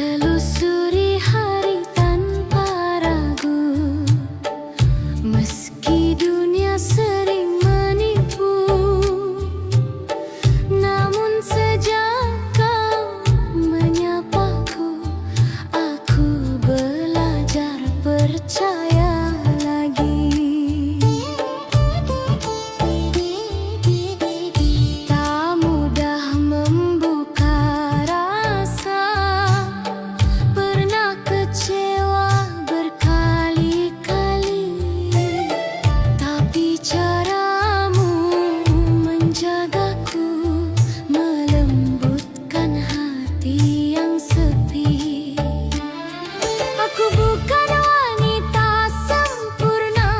Telusuri hari tanpa ragu, meski dunia sering menipu. Namun sejak kau menyapaku, aku belajar percaya lagi. Tak mudah membuka rasa, pernah kecewa berkali-kali, tapi caramu menjagaku melembutkan hati yang sepi. Aku bukan wanita sempurna,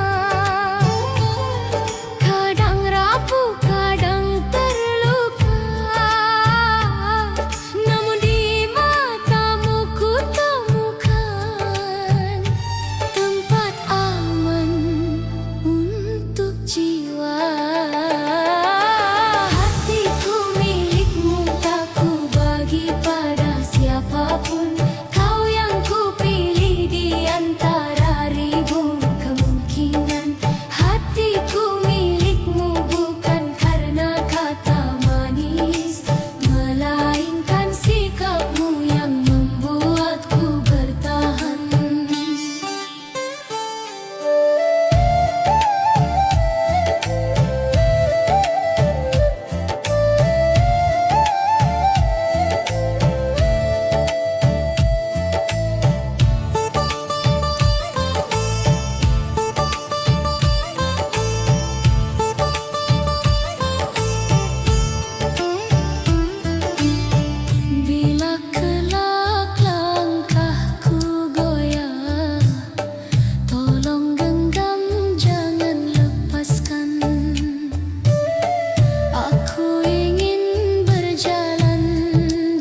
kadang rapuh, kadang terluka. Namun di matamu ku temukan tempat aman untuk jiwa. Hatiku milikmu, tak ku bagi pada siapapun. Kau yang ku pilih di antara ribu kemungkinan. Hatiku milikmu bukan karena kata manis, melainkan sikapmu yang membuatku bertahan. Bila kelak langkahku goyah, tolong genggam, jangan lepaskan. Aku ingin berjalan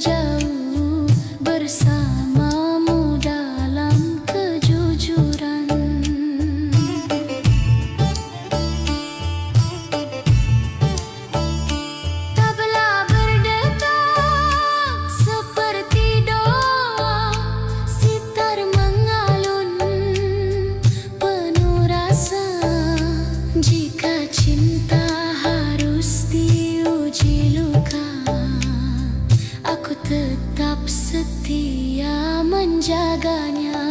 jauh bersamamu dalam kejujuran. Tabla berdetak seperti doa, sitar mengalun penuh rasa. Jika cinta harus diuji luka, aku tetap setia menjaganya.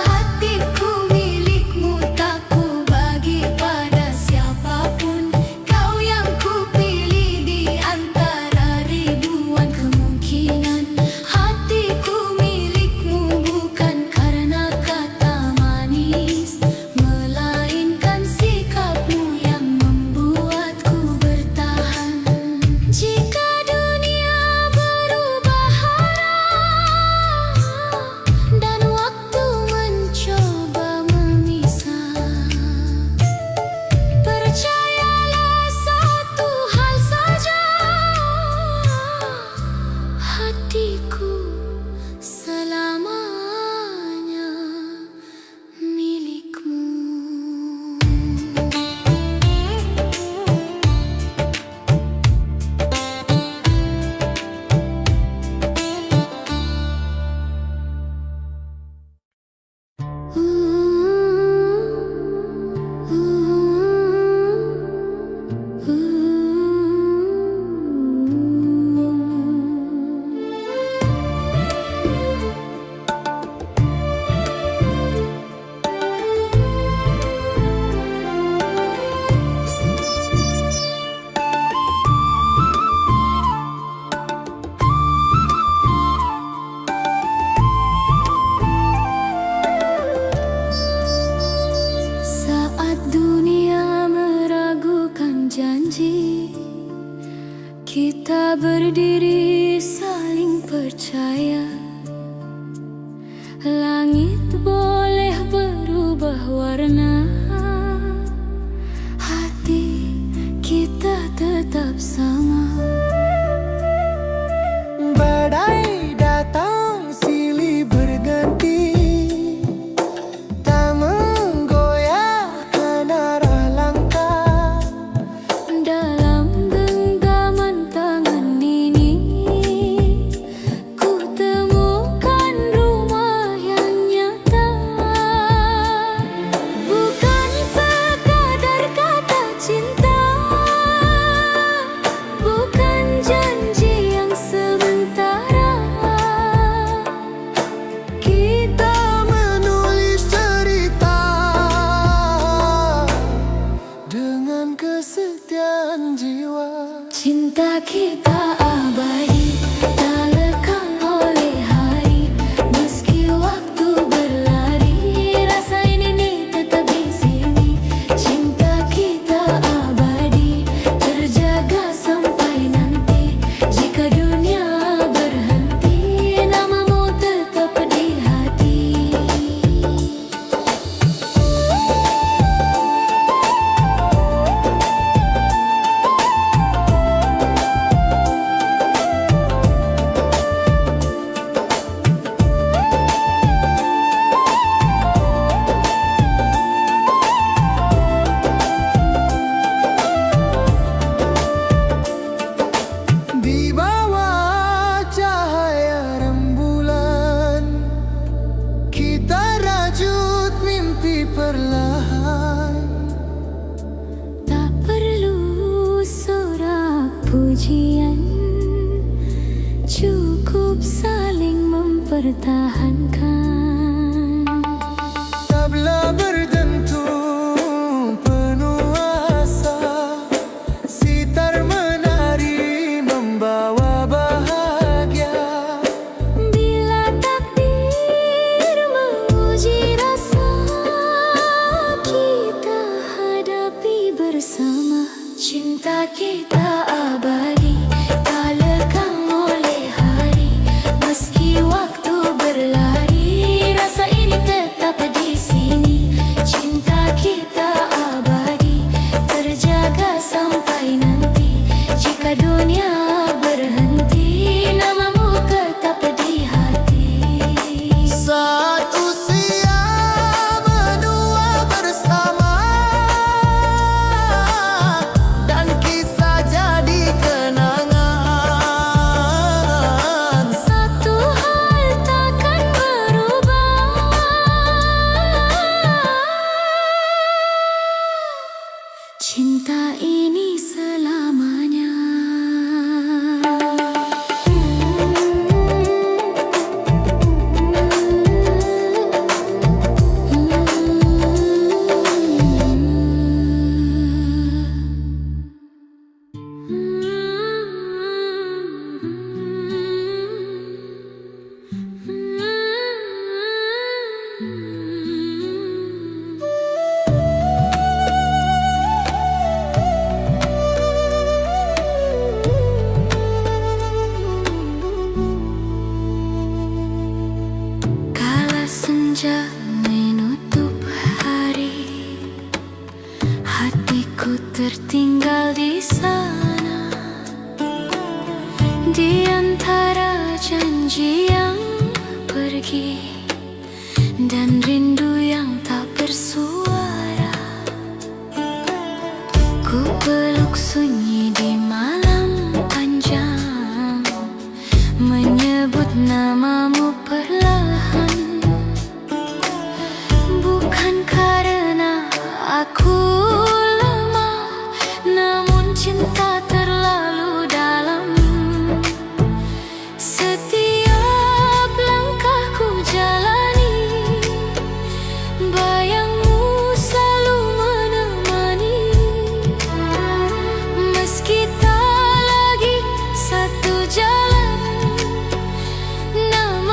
Hatiku milikmu, tak ku bagi pada siapapun. Kau yang ku pilih di antara ribuan kemungkinan. Hatiku milikmu bukan karena kata manis, melainkan sikapmu yang membuatku bertahan. Jika dunia berubah arah dan waktu mencoba memisah, percayalah satu hal saja, hatiku selamanya milikmu. Saat dunia meragukan janji, kita berdiri saling percaya. Langit boleh berubah warna, hati kita tetap sama. Badai datang silih berganti, tak menggoyahkan arah langkah. Dalam genggaman tangan ini, ku temukan pertahankan. Tabla berdentum penuh asa, sitar menari membawa bahagia. Bila takdir menguji rasa, kita hadapi bersama. Cinta kita abadi, tak lekang oleh hari. Meski waktu berlari, rasa ini tetap di sini. Cinta kita abadi, terjaga sampai nanti. Jika dunia berhenti, namamu tetap di hati. Saat usia menua bersama dan kisah jadi kenangan. Satu hal takkan berubah, cinta ini selamanya. Kala senja menutup hari, hatiku tertinggal di sana. Di antara janji yang pergi dan rindu yang tak bersuara, ku peluk sunyi di malam panjang, menyebut namamu perlahan. Bukan karena aku lemah, namun cinta terlalu dalam. Setiap langkahku jalani, bayangmu selalu menemani. Meski tak lagi satu jalan, namun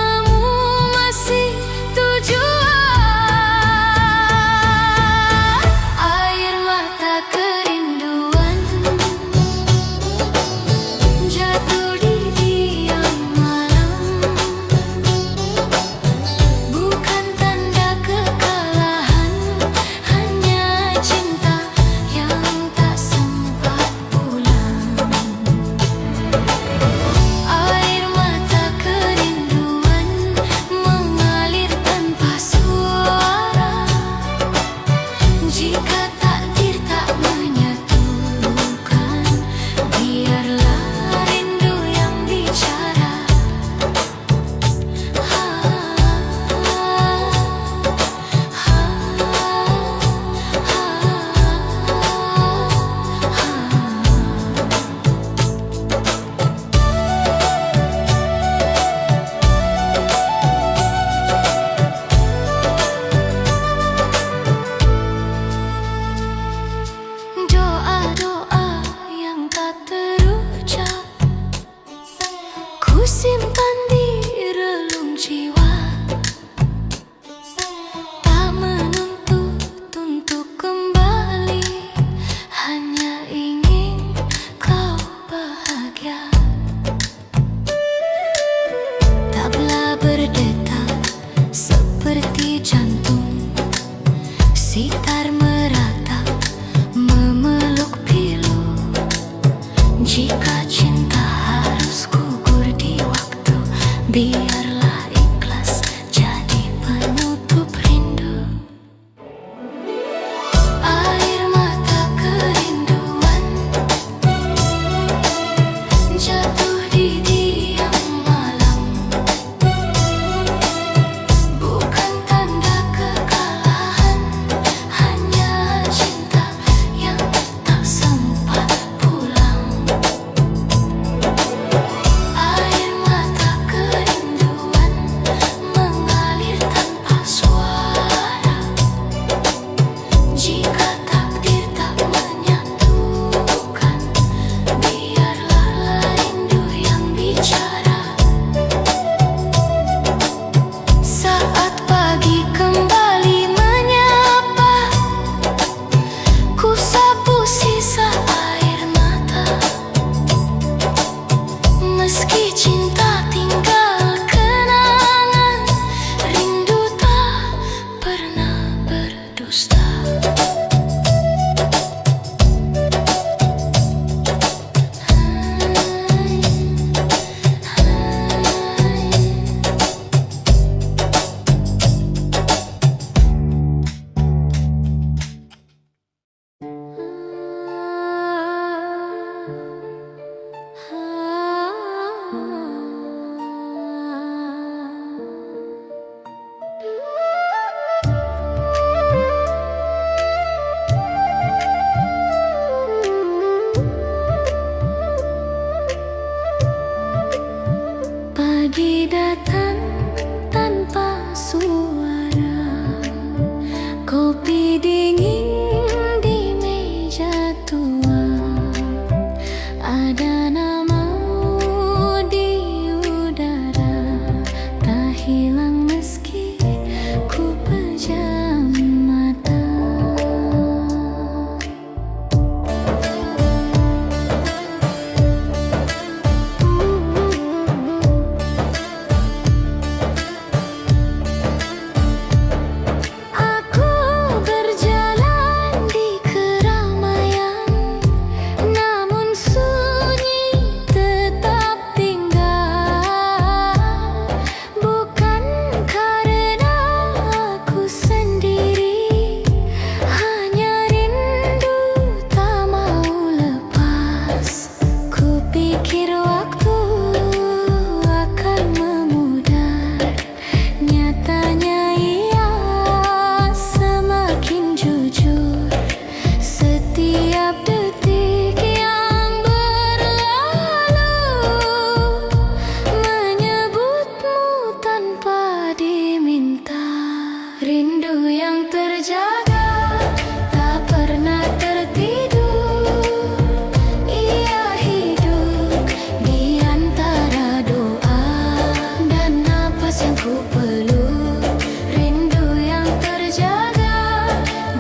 napas yang ku peluk, rindu yang terjaga,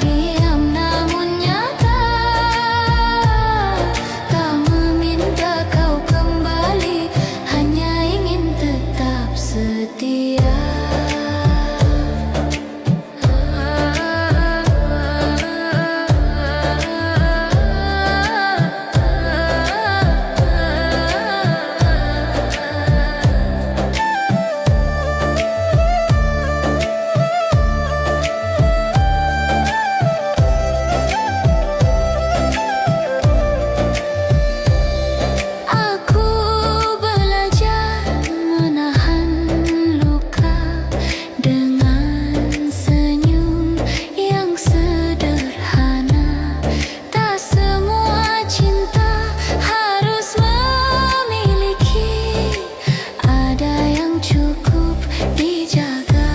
diam namun nyata. Tak meminta kau kembali, hanya ingin tetap setia. Aku belajar menahan luka dengan senyum yang sederhana. Tak semua cinta harus memiliki, ada yang cukup dijaga.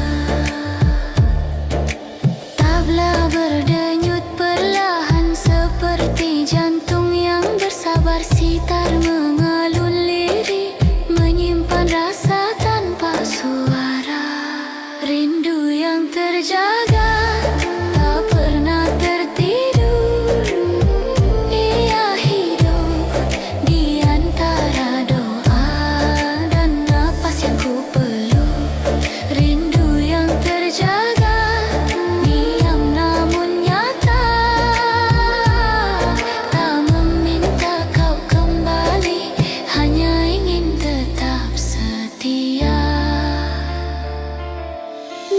Tabla berdenyut perlahan seperti jantung yang bersabar, sitar mengalun lirik, menyimpan rasa tanpa suara. Rindu yang terjaga, tak pernah tertidur. Ia hidup di antara doa dan napas yang ku peluk. Rindu yang terjaga, diam namun nyata. Tak meminta kau kembali, hanya ingin tetap setia.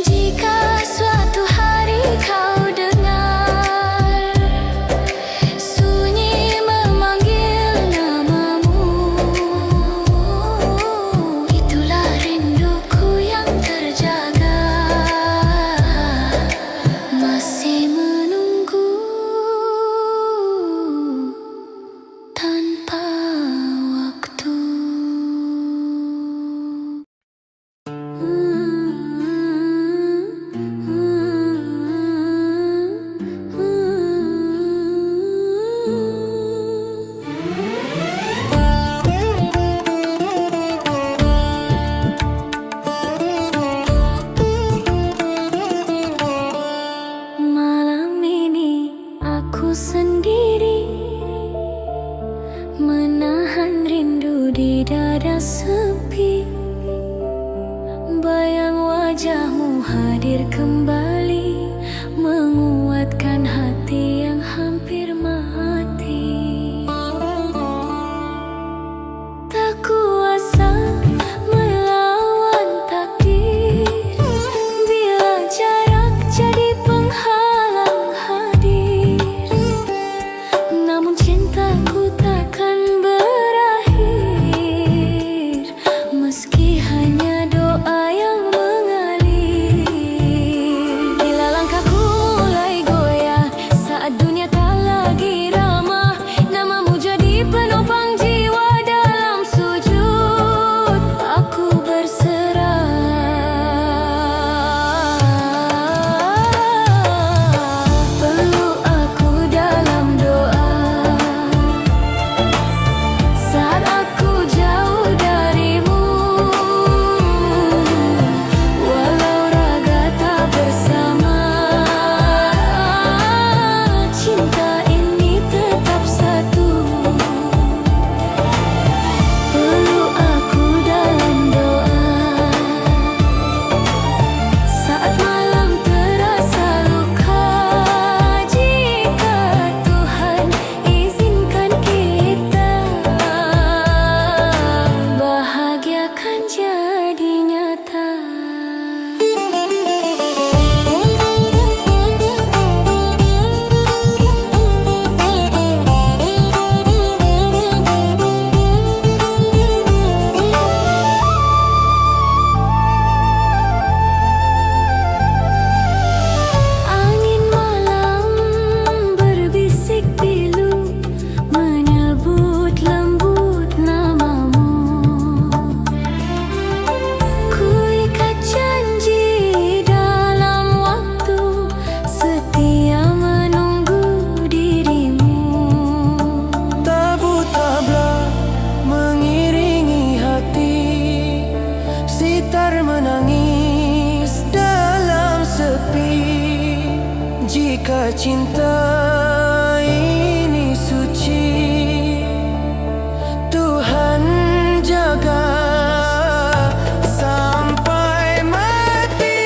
Jika suatu hari kau dengar sunyi memanggil namamu, itulah rinduku yang terjaga, masih menunggu tanpa waktu. Malam ini aku sendiri, menahan rindu di dada sepi. Bayang wajahmu hadir kembali, menguatkan hati yang hampir mati. Tak kuasa melawan takdir, bila jarak jadi penghalang hadir. Namun cintaku takkan berakhir, meski hanya doa yang mengalir. Jika cinta ini suci, Tuhan jaga sampai mati.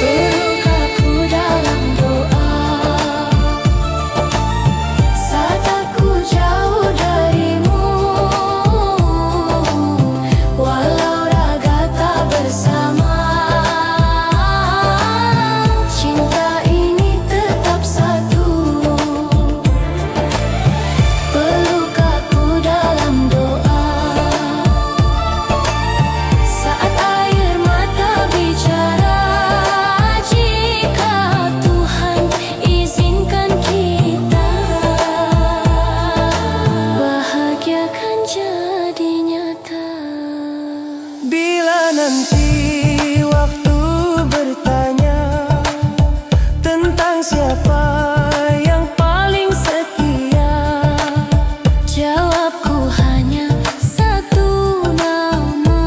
Peluk aku dalam doa saat aku jauh darimu, walau raga tak bersama, cinta ini tetap satu. Peluk aku dalam doa saat air mata bicara, jika Tuhan izinkan kita, bahagia kan jadi nyata. Bila nanti waktu bertanya tentang siapa yang paling setia, Jawabku hanya satu nama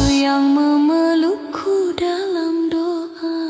yang memelukku dalam doa.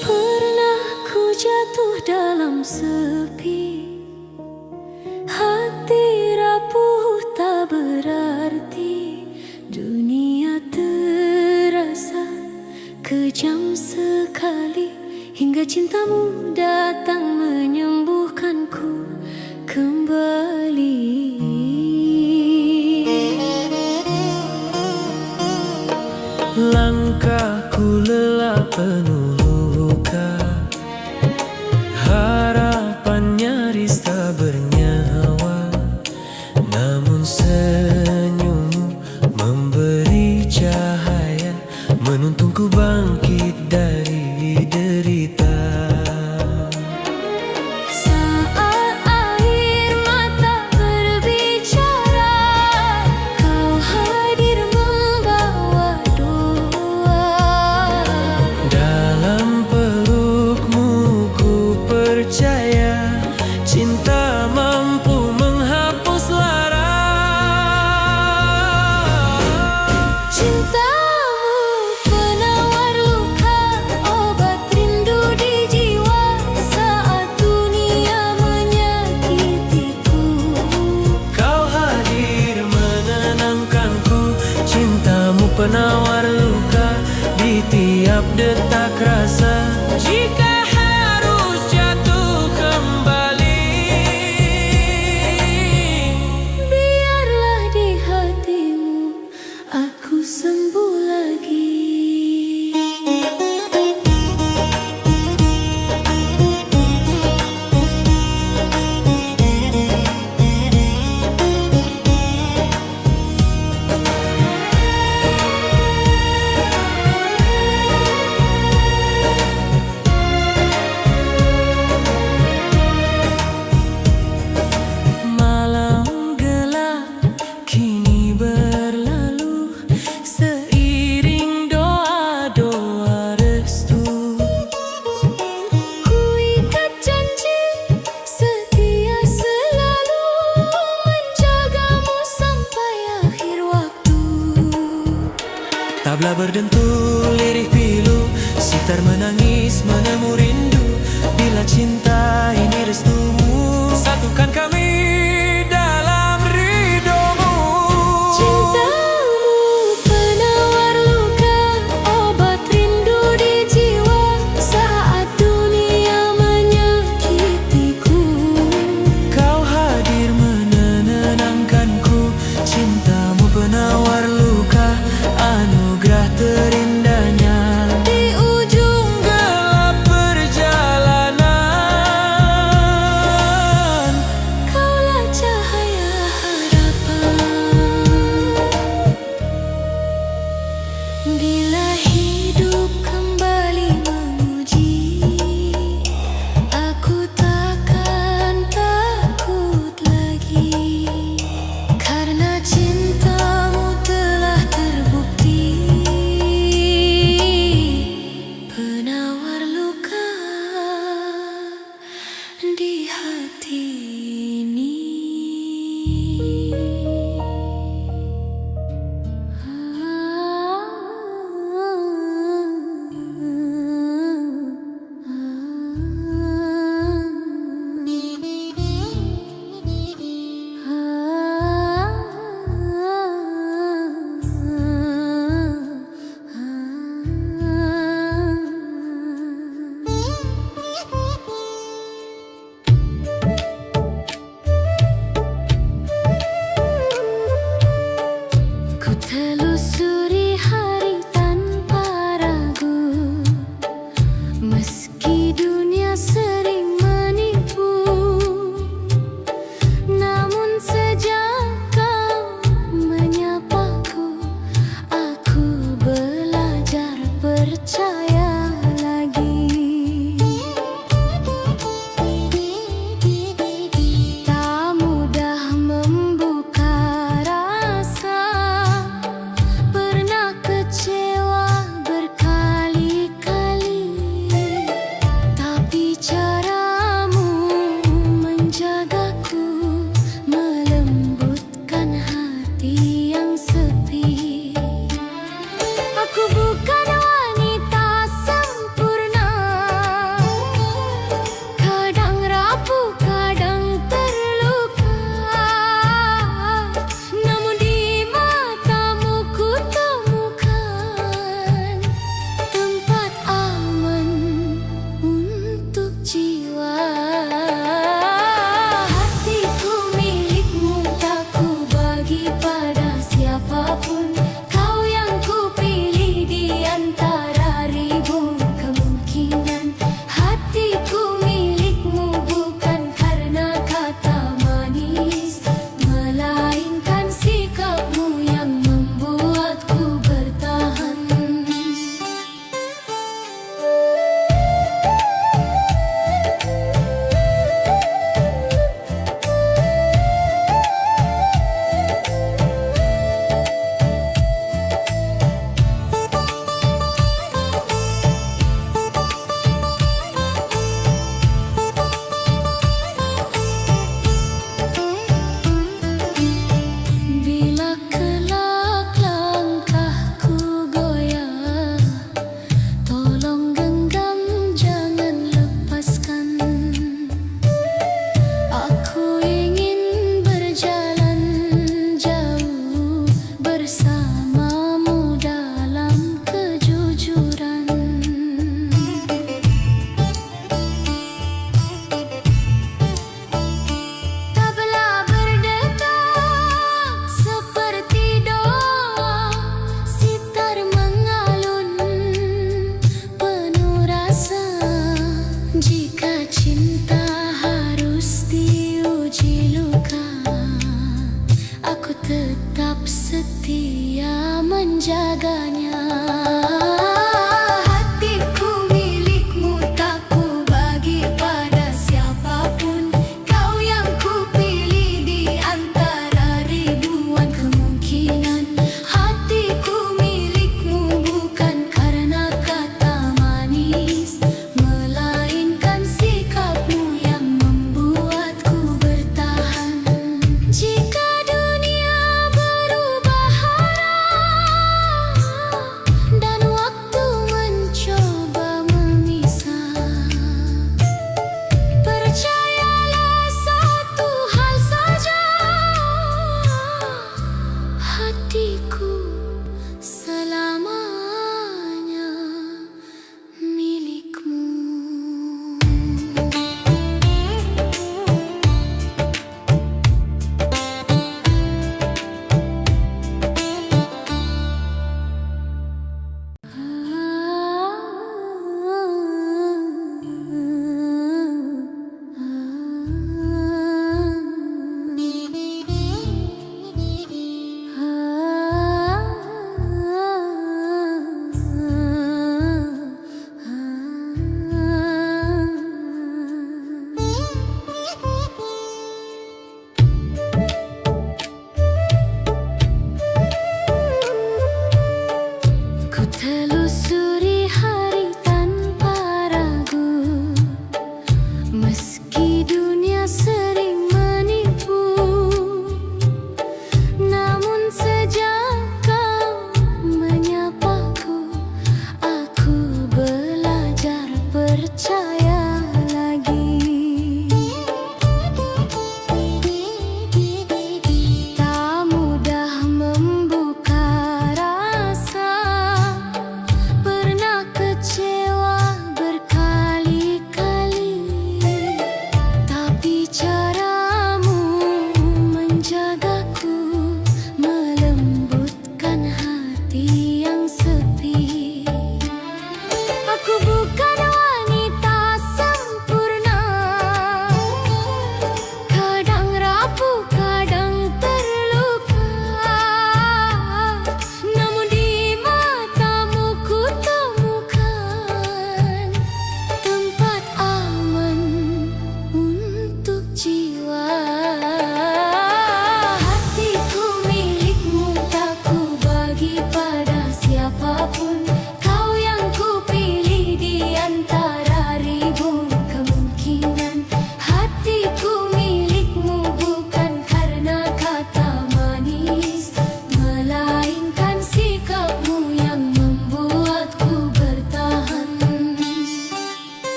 Pernah ku jatuh dalam sepi, hati rapuh tak berarti, dunia terasa kejam sekali, hingga cintamu datang menyembuhkanku kembali. langkahku lelah penuh luka, harapan nyaris tak bernyawa, namun senyummu memberi cahaya, menuntunku bangkit dari derita. Saat air mata berbicara, kau hadir membawa doa. Dalam pelukmu ku percaya, cinta mampu menghapus lara. Cintamu penawar luka, obat rindu di jiwa saat dunia menyakitiku. Kau hadir menenangkanku, cintamu penawar luka di tiap detak rasa. Jika harus jatuh kembali, Biarlah di hatimu aku sembuh lagi. malam gelap kini berlalu, seiring doa-doa restu. Ku ikat janji setia selalu menjagamu sampai akhir waktu. Tabla berdentul lirih pilu, sitar menangis menemu rindu. Bila cinta ini restumu, satukan kami dalam ridhomu. Cintamu penawar luka, obat rindu di jiwa saat dunia menyakitiku. Kau hadir menenangkanku, cintamu penawar luka, anugerah terindahnya. Di ujung Gelap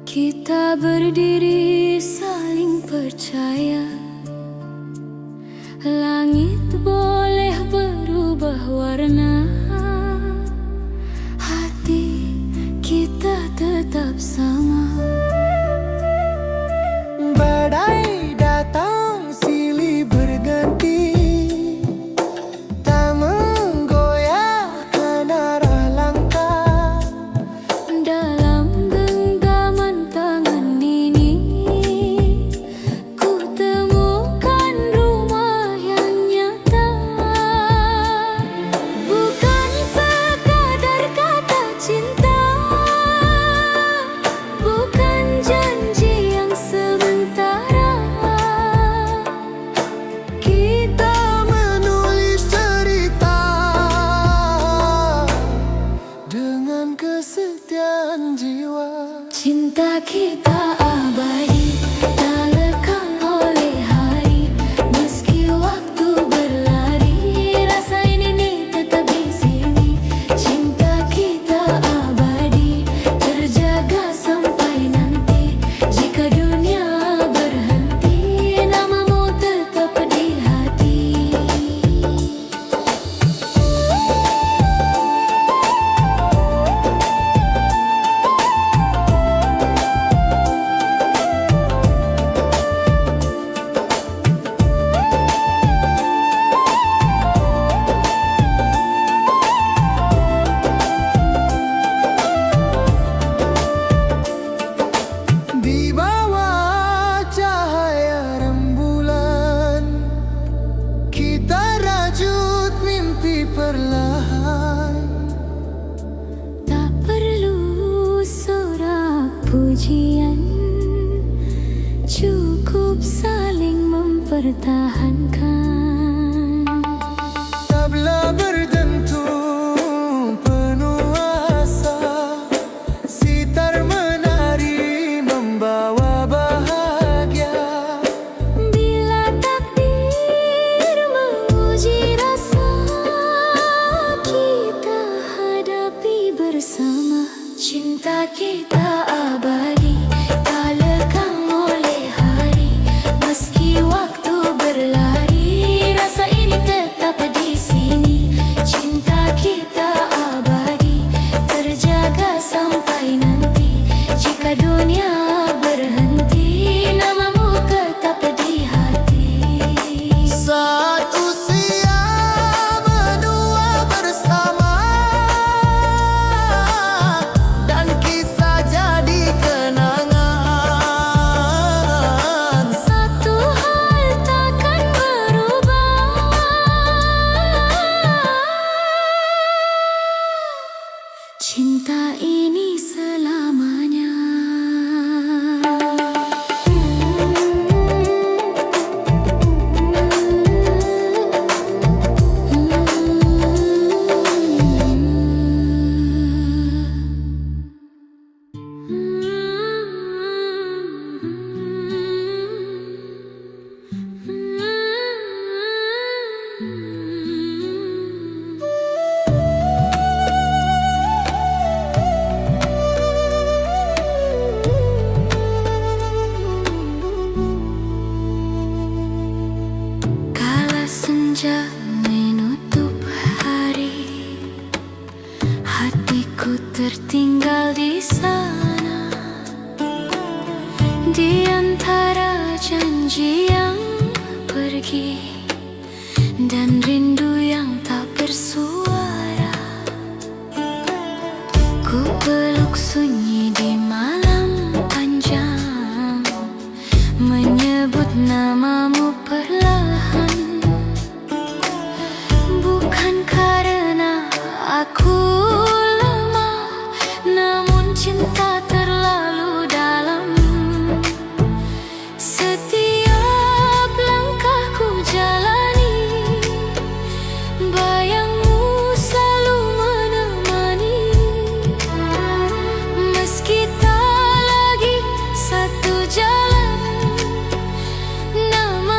Kita berdiri saling percaya. Langit boleh berubah warna, hati kita tetap sama. Badai datang silih berganti, tak menggoyahkan arah langkah. Dalam genggaman tangan ini, ku temukan rumah yang nyata. Bukan sekadar kata cinta, bukan janji yang sementara. Kita menulis cerita dengan kesetiaan jiwa. Cinta kita abadi, tak lekang oleh hari. Meski waktu berlari, rasa ini tetap di sini. Cinta kita abadi, terjaga sampai nanti. Jika dunia berhenti, namamu tetap di hati. Di bawah cahaya rembulan, kita rajut mimpi perlahan. Tak perlu sorak pujian, cukup saling mempertahankan. Tabla berdentum penuh asa, sitar menari membawa bahagia. Bila takdir menguji rasa, kita hadapi bersama. Cinta kita abadi, tak lekang oleh hari. Meski waktu berlari, rasa ini tetap di sini. Cinta kita abadi, terjaga sampai nanti. Jika dunia berhenti, namamu tetap di hati. Saat usia menua bersama, dan kisah jadi kenangan. Satu hal takkan berubah, cinta ini selamanya. Kala senja menutup hari, hatiku tertinggal di sana. Di antara janji yang pergi dan rindu yang tak bersuara, ku peluk sunyi di malam panjang, menyebut namamu perlahan. Bukan karena aku lemah, namun cinta terlalu dalam. Setiap langkahku jalani, bayangmu selalu menemani. Meski tak lagi satu jalan, nama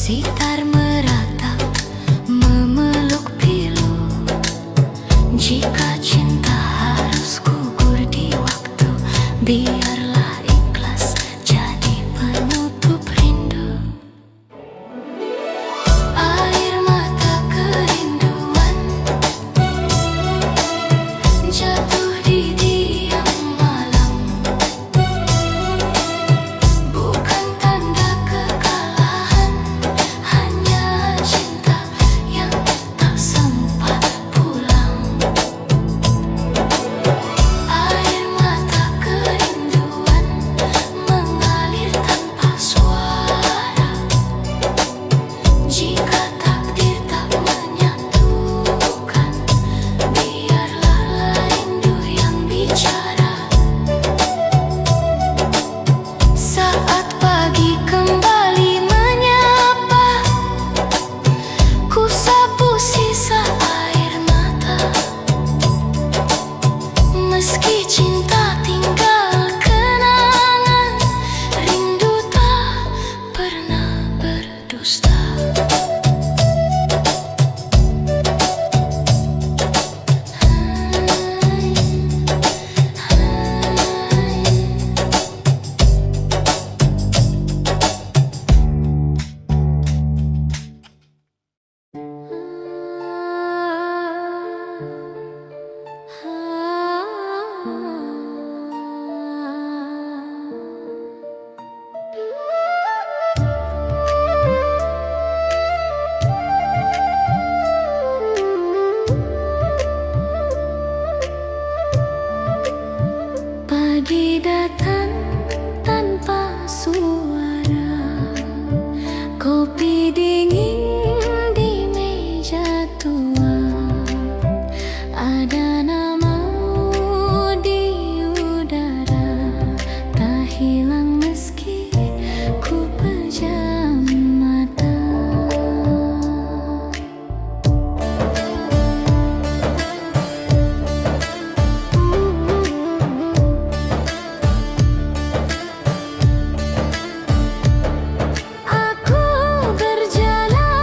sitar meratap, memeluk pilu. Jika cinta harus gugur di waktu, biarlah ikhlas jadi penutup rindu. Air mata kerinduan jatuh di diam malam, bukan tanda kekalahan, hanya cinta yang tak sempat pulang. Air mata kerinduan mengalir tanpa suara. Jika takdir tak menyatukan, biarlah rindu yang bicara. Saat pagi kembali menyapa, ku sapu sisa air mata. Meski cinta tinggal kenangan, rindu tak pernah berdusta. Pagi datang tanpa suara, kopi dingin di meja tua. Ada namamu di udara, tak hilang meski ku pejam mata. Aku berjalan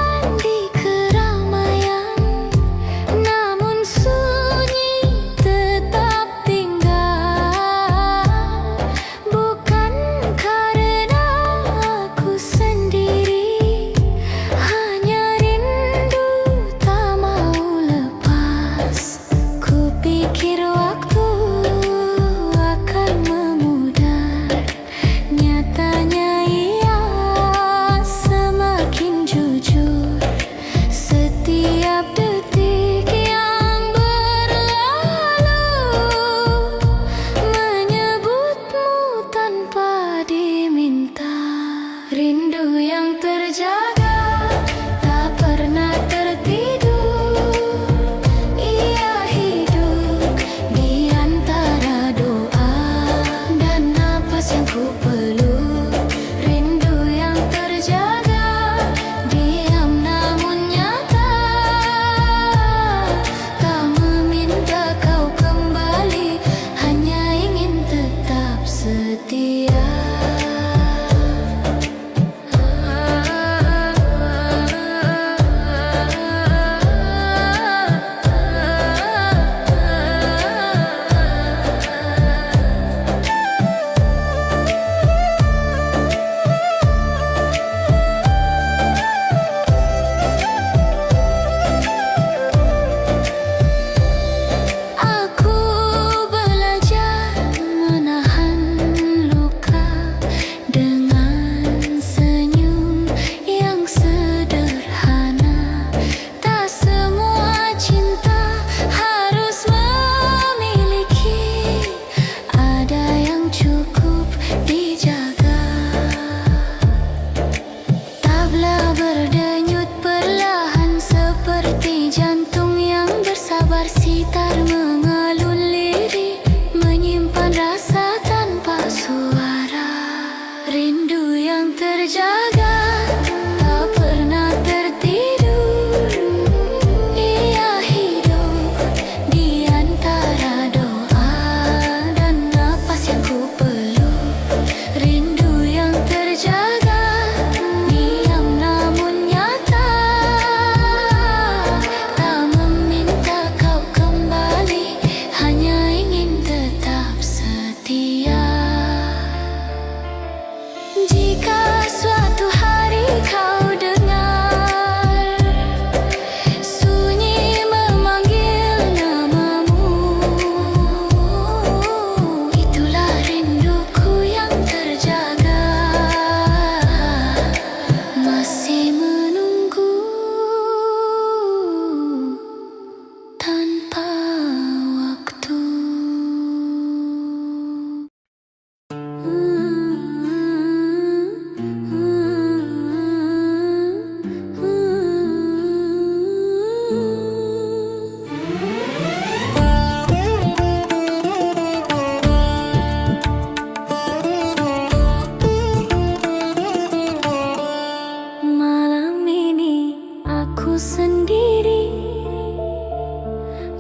sendiri,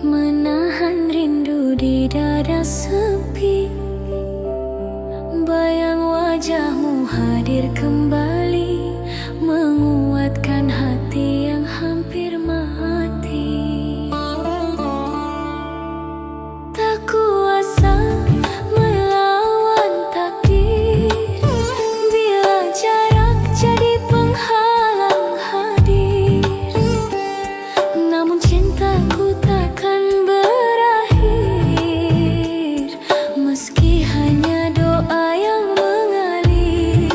menahan rindu di dada sepi. Bayang wajahmu hadir kembali, menguatkan hati yang hampir mati. Tak kuasa melawan takdir, bila jarak jadi penghalang hadir. Namun cintaku takkan berakhir, meski hanya doa yang mengalir.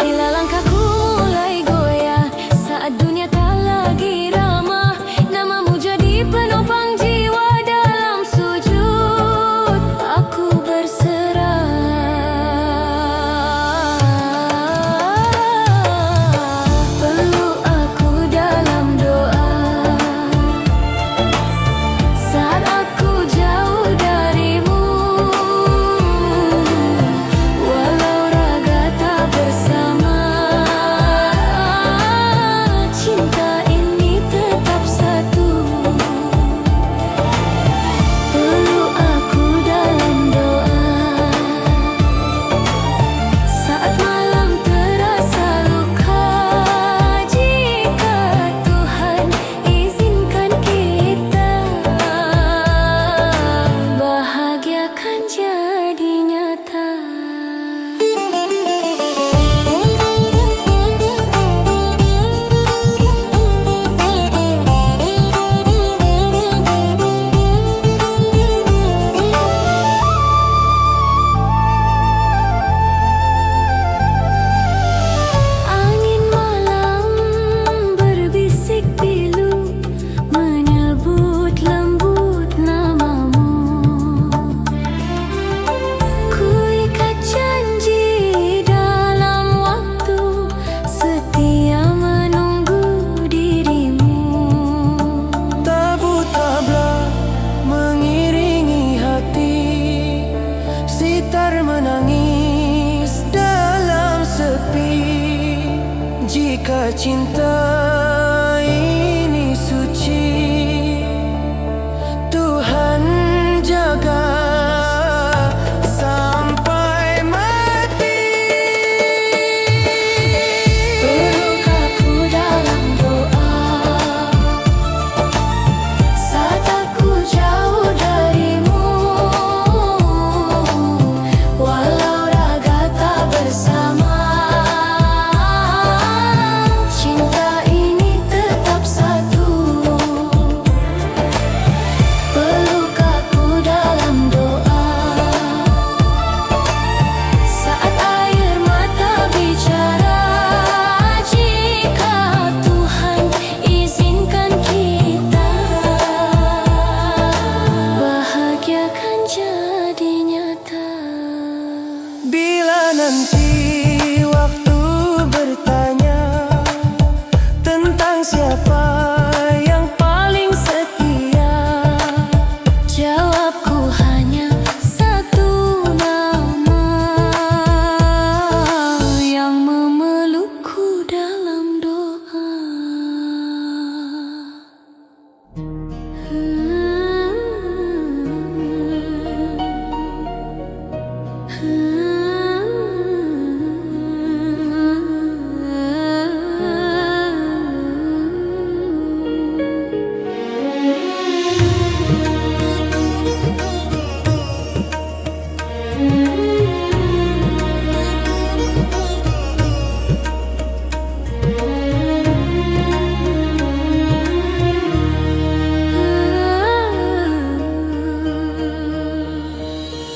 Bila langkahku mulai goyah, saat dunia tak lagi ramah, namamu jadi penopang jiwa. Dalam sujud aku berserah. Peluk aku dalam doa, saat aku jauh darimu. Walau raga tak bersama, cinta ini tetap satu. Peluk aku dalam doa, saat malam terasa luka. Jika Tuhan izinkan kita, bahagia kan jadi nyata. Angin malam berbisik pilu, menyebut lembut namamu. Ku ikat janji dalam waktu, setia menunggu dirimu. Tabu tabla mengiringi hati, sitar menangis dalam sepi. Jika cinta ini suci, Tuhan jaga sampai mati. Peluk aku dalam doa, saat aku jauh darimu. Walau raga tak bersama, cinta ini tetap satu. Peluk aku dalam doa, saat air mata bicara. Jika Tuhan izinkan kita, bahagia kan jadi nyata. Bila nanti waktu bertanya tentang siapa yang paling setia, Jawabku hanya satu nama, yang memelukku dalam doa.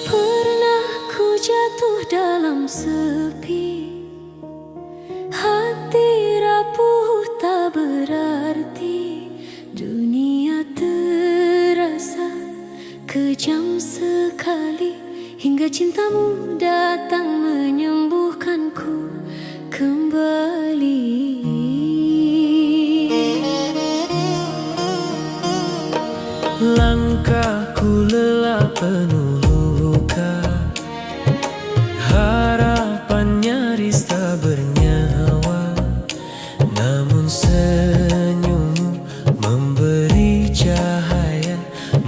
Pernah ku jatuh dalam sepi, hati rapuh tak berarti. Dunia terasa kejam sekali, hingga cintamu datang menyembuhkanku kembali. langkahku lelah penuh luka, harapan nyaris tak bernyawa. Namun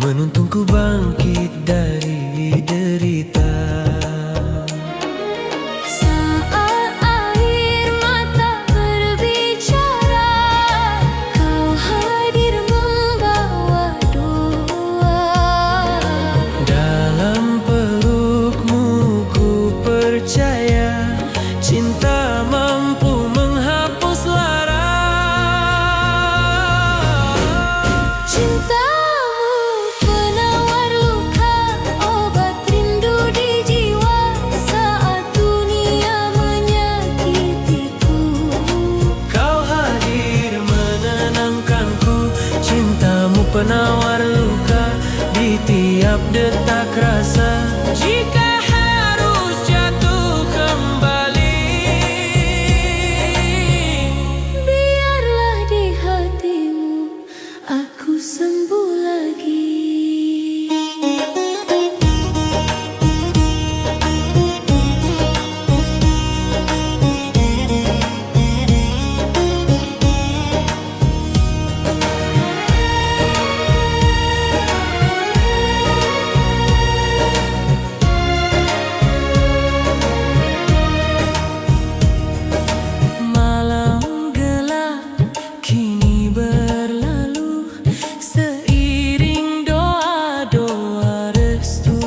Menuntungku bangkit dari derita. Saat air mata berbicara, kau hadir membawa doa. Dalam pelukmu ku percaya, cinta mampu menghapus lara. Cintamu penawar luka, obat rindu di jiwa saat dunia menyakitiku. Kau hadir menenangkanku, cintamu penawar luka di tiap detak rasa. Jika harus jatuh kembali, Biarlah di hatimu aku sembuh lagi. malam gelap kini berlalu, seiring doa-doa restu.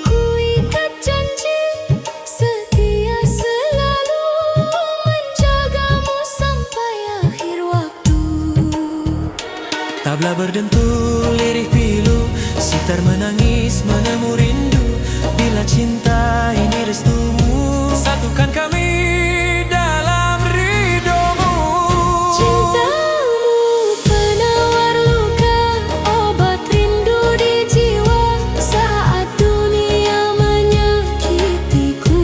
Ku ikat janji setia selalu menjagamu sampai akhir waktu. Tabla berdentul lirih pilu, sitar menangis menemu rindu. Bila cinta ini restumu, satukan kami dalam ridhomu. Cintamu penawar luka, obat rindu di jiwa saat dunia menyakitiku.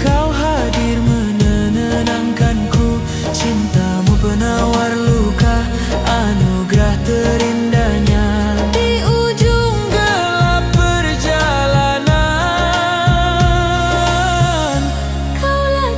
Kau hadir menenangkanku, cintamu penawar luka, anugerah terindahnya. Di ujung Gelap perjalanan, kaulah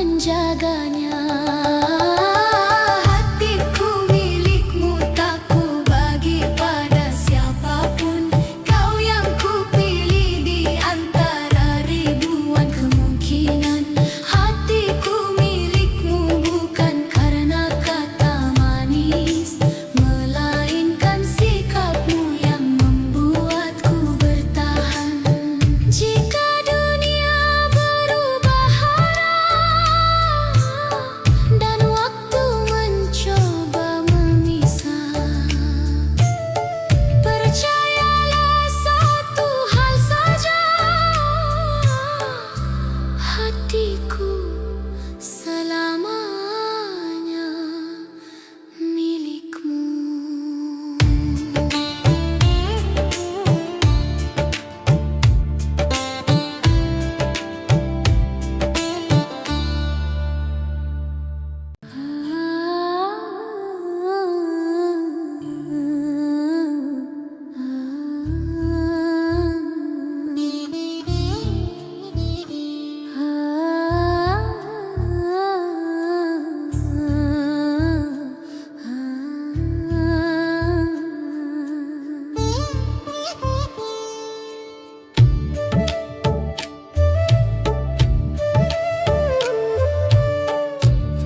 menjaganya. Hatiku milikmu, tak ku bagi pada siapapun. Kau yang ku pilih di antara ribuan kemungkinan. Hatiku milikmu bukan karena kata manis, melainkan sikapmu yang membuatku bertahan. Jika dunia berubah arah dan waktu mencoba memisah, percayalah satu hal saja, hatiku selamanya milikmu.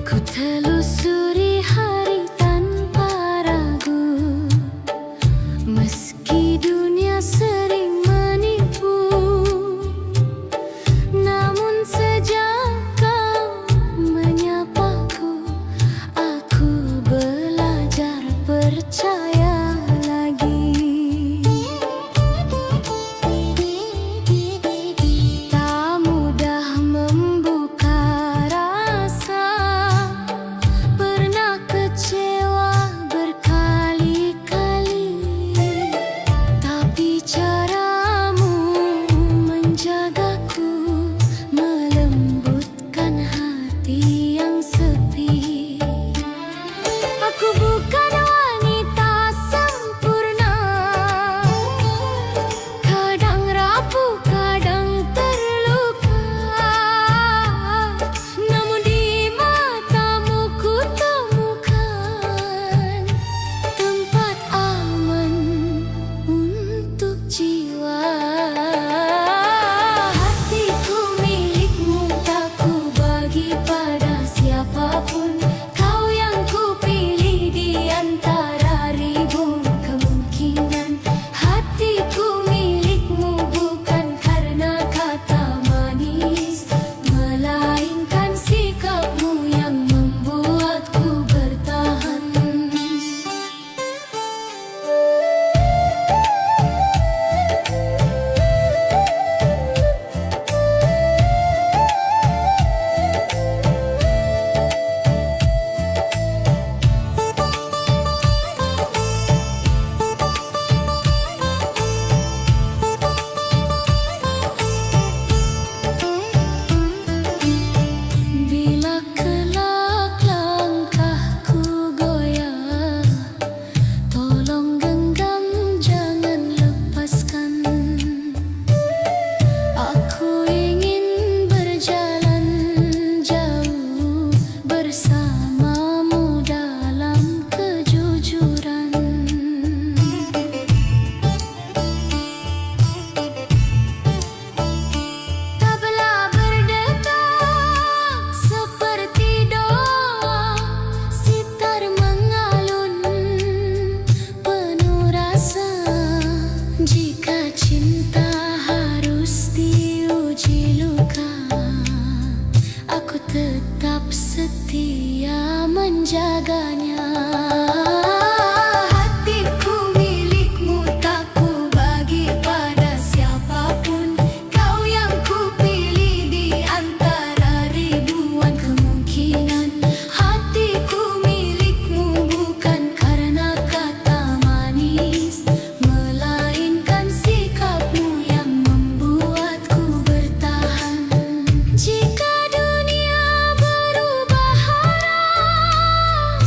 Ku telusuri hari tanpa ragu, meski dunia sering menipu. Namun sejak kau menyapaku, aku belajar percaya lagi. Tak mudah membuka rasa, pernah kecewa berkali-kali, tapi caramu menjagaku, melembutkan hati yang sepi. Aku bukan wanita sempurna, kadang rapuh, kadang terluka. Namun di matamu ku temukan tempat aman untuk jiwa. Hatiku milikmu, tak ku bagi pada siapapun. Kau yang ku pilih di antara ribuan kemungkinan. Hatiku milikmu bukan karena kata manis, melainkan sikapmu yang membuatku bertahan. Bila kelak langkahku goyah, tolong genggam, jangan lepaskan. Aku ingin berjalan jauh bersamamu dalam kejujuran. Tabla berdetak seperti doa, sitar mengalun penuh rasa. Jika cinta harus diuji luka, aku tetap setia menjaganya. Hatiku milikmu, tak ku bagi pada siapapun. Kau yang ku pilih di antara ribuan kemungkinan. Hatiku milikmu bukan karena kata manis, melainkan sikapmu yang membuatku bertahan. Jika dunia berubah arah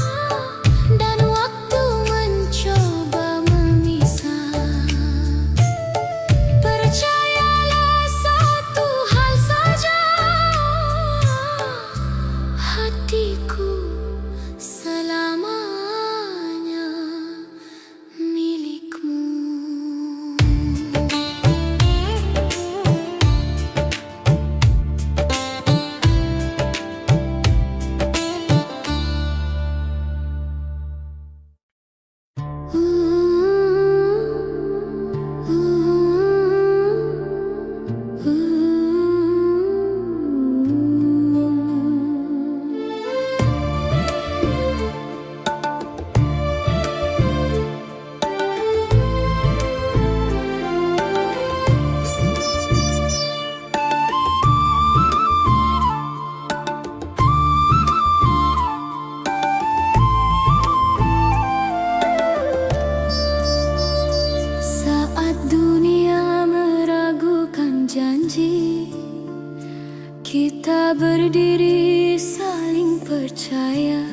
Kita berdiri saling percaya.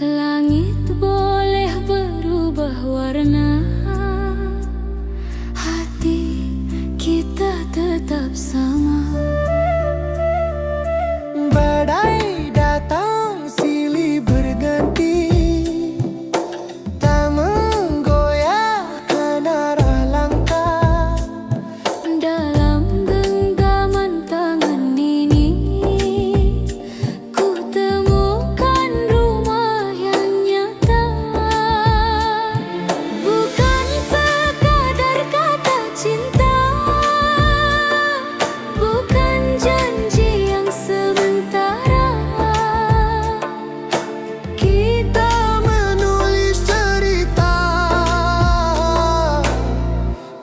Langit boleh berubah warna, hati kita tetap sama. Badai datang silih berganti, tak menggoyahkan arah langkah. Dalam genggaman tangan ini, ku temukan rumah yang nyata. Bukan sekadar kata cinta, bukan janji yang sementara. Kita menulis cerita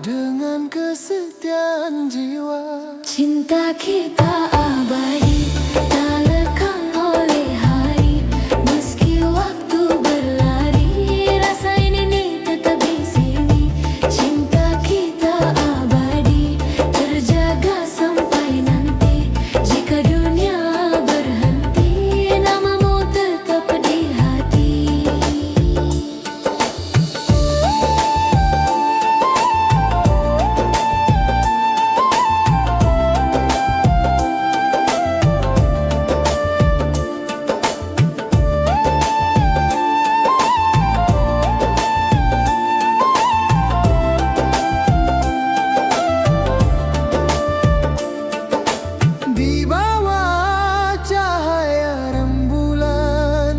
dengan kesetiaan jiwa. Cinta kita abadi, tak lekang oleh hari. Meski waktu berlari, rasa ini tetap di sini. Cinta kita abadi, terjaga sampai nanti. Jika dunia berhenti, namamu tetap di hati. Di bawah cahaya rembulan,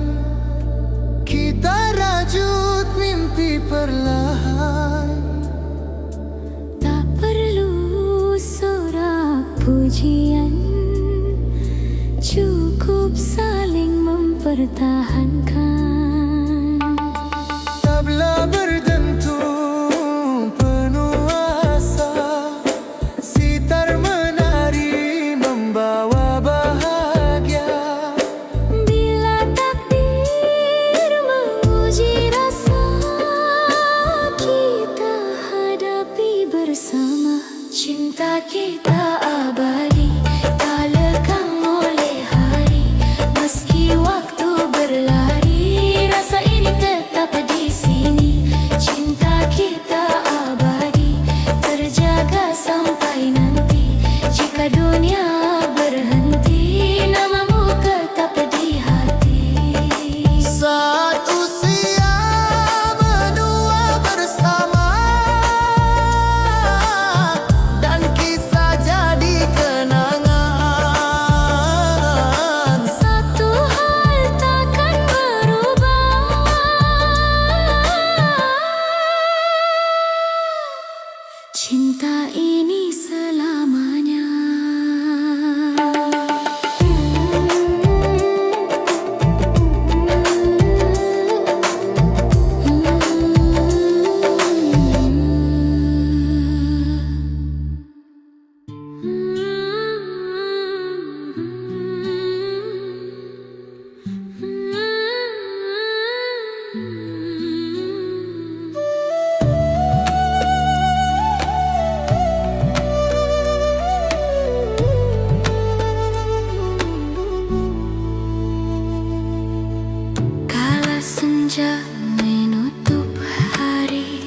kita rajut mimpi perlahan. Tak perlu sorak pujian, cukup saling mempertahankan. Tabla berdentum penuh asa, sitar menari membawa bahagia. Bila takdir menguji rasa, kita hadapi bersama. Cinta kita abadi, tak lekang oleh hari. Meski waktu berlari, rasa ini tetap di sini. Cinta kita abadi, terjaga sampai nanti. Jika dunia berhenti, namamu tetap di hati. Saat usia menua bersama, dan kisah jadi kenangan. Satu hal takkan berubah, cinta ini selamanya. Kala senja menutup hari,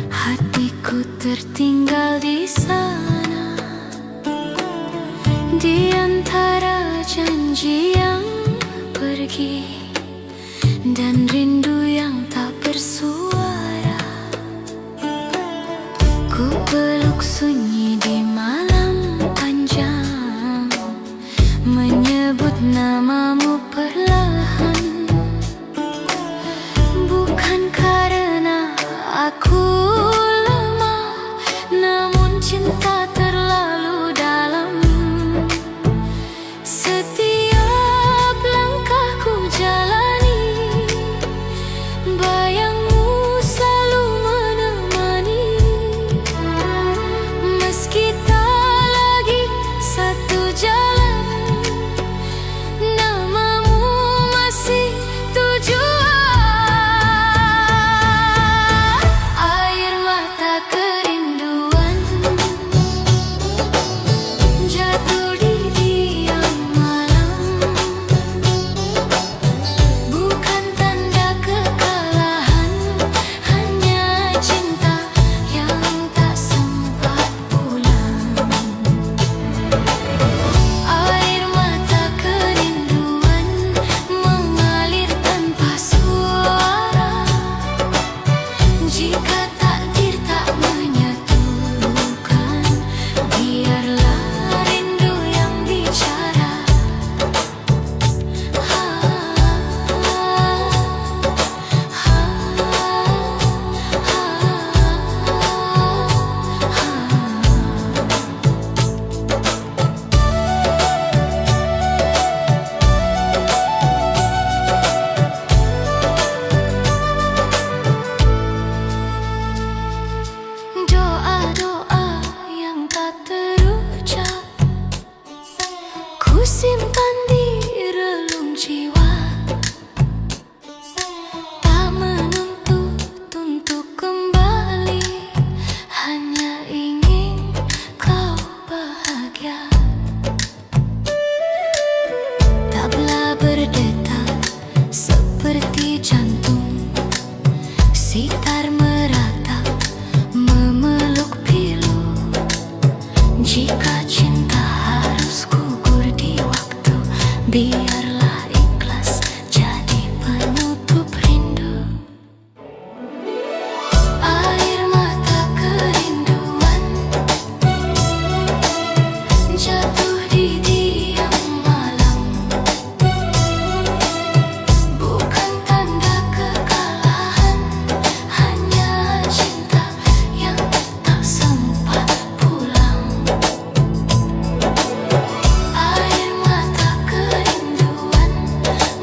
hatiku tertinggal di sana. Di antara janji yang pergi dan rindu yang tak bersuara, ku peluk sunyi di malam panjang, menyebut namamu perlahan. Bukan karena aku lemah, namun cinta terlalu dalam. Setiap langkahku jalani, bayangmu selalu menemani. Meski tak lagi satu jalan, nama bahagia. Tabla berdetak seperti jantung, sitar merata memeluk pilu. Jika cinta harus gugur di waktu, biarlah ikhlas jadi penutup rindu. Air mata kerinduan jatuh di diam malam, bukan tanda kekalahan, hanya cinta yang tak sempat pulang. Air mata kerinduan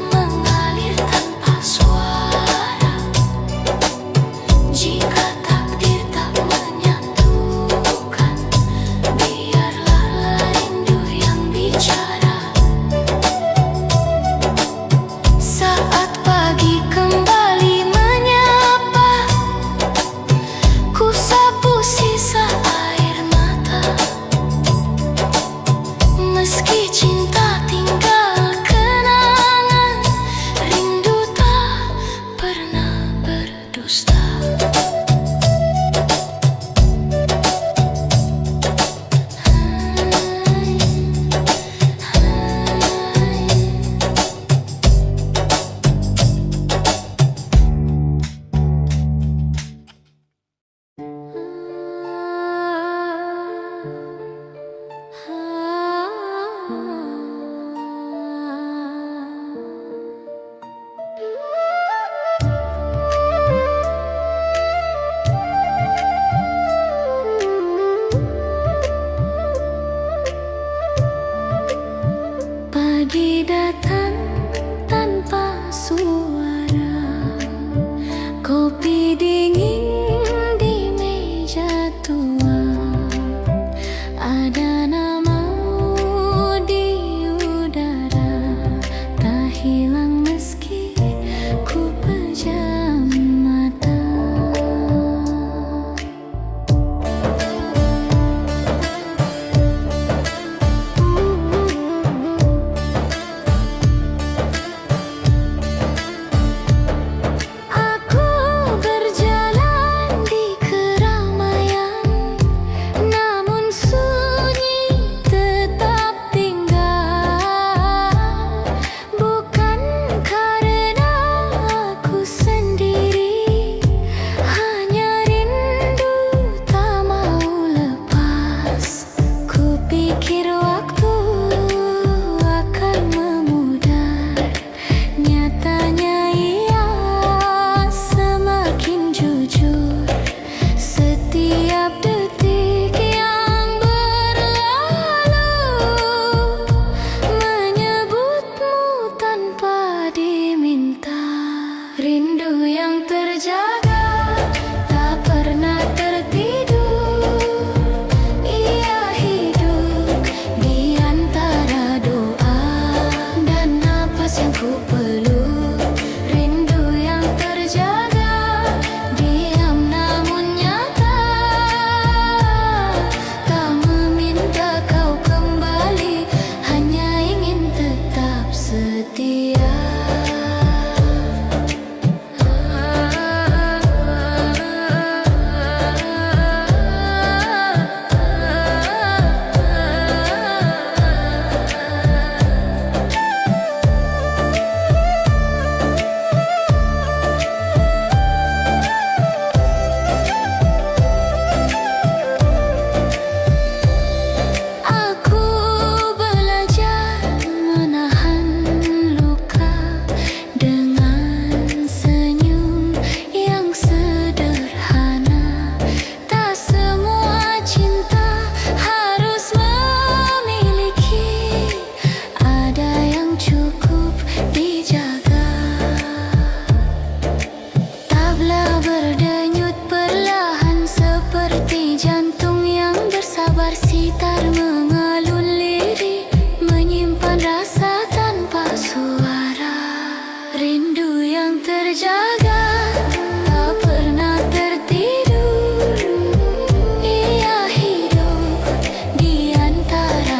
mengalir tanpa suara. Jika takdir tak menyatukan, biarlah rindu yang bicara. Saat pagi kembali menyapa, ku sapu sisa air mata. Meski cinta tinggal kenangan, rindu tak pernah berdusta. Pagi datang tanpa suara, kopi dingin di meja tua. Ada namamu di udara, tak hilang meski ku pejam mata. Aku berjalan di keramaian, namun sunyi tetap tinggal. Bukan karena aku sendiri, hanya rindu tak mau lepas. Ku pikir waktu akan memudar, nyatanya ia semakin jujur. Setiap detik yang berlalu menyebutmu tanpa diminta. Rindu yang terjaga tak pernah tertidur. Ia hidup di antara doa dan napas yang ku peluk. Rindu yang terjaga diam namun nyata, tak meminta kau kembali, hanya ingin tetap setia. Aku belajar menahan luka dengan senyum yang sederhana. Tak semua cinta harus memiliki, ada yang cukup dijaga. Tabla berdenyut perlahan seperti jantung yang bersabar, sitar mengalun lirik menyimpan rasa tanpa suara. Rindu yang terjaga tak pernah tertidur. Ia hidup di antara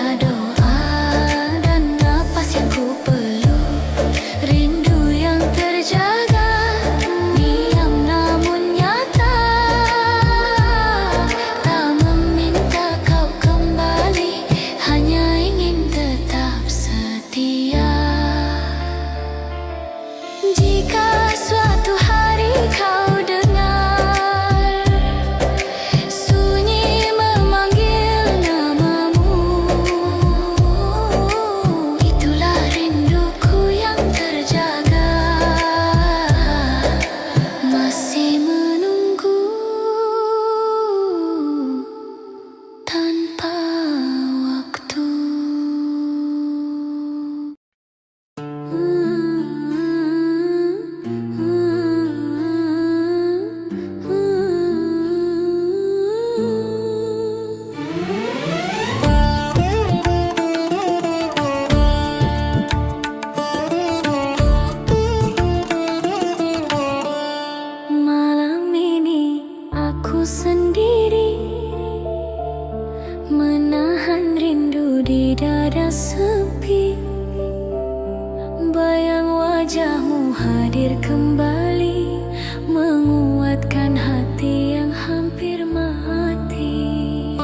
wajahmu hadir kembali, menguatkan hati yang hampir mati.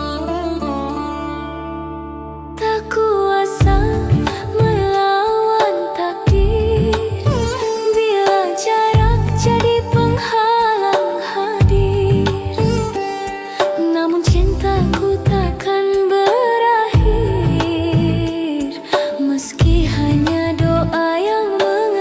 Tak kuasa melawan takdir, bila jarak jadi penghalang hadir. Namun cintaku takkan berakhir, meski hanya doa yang mengalir.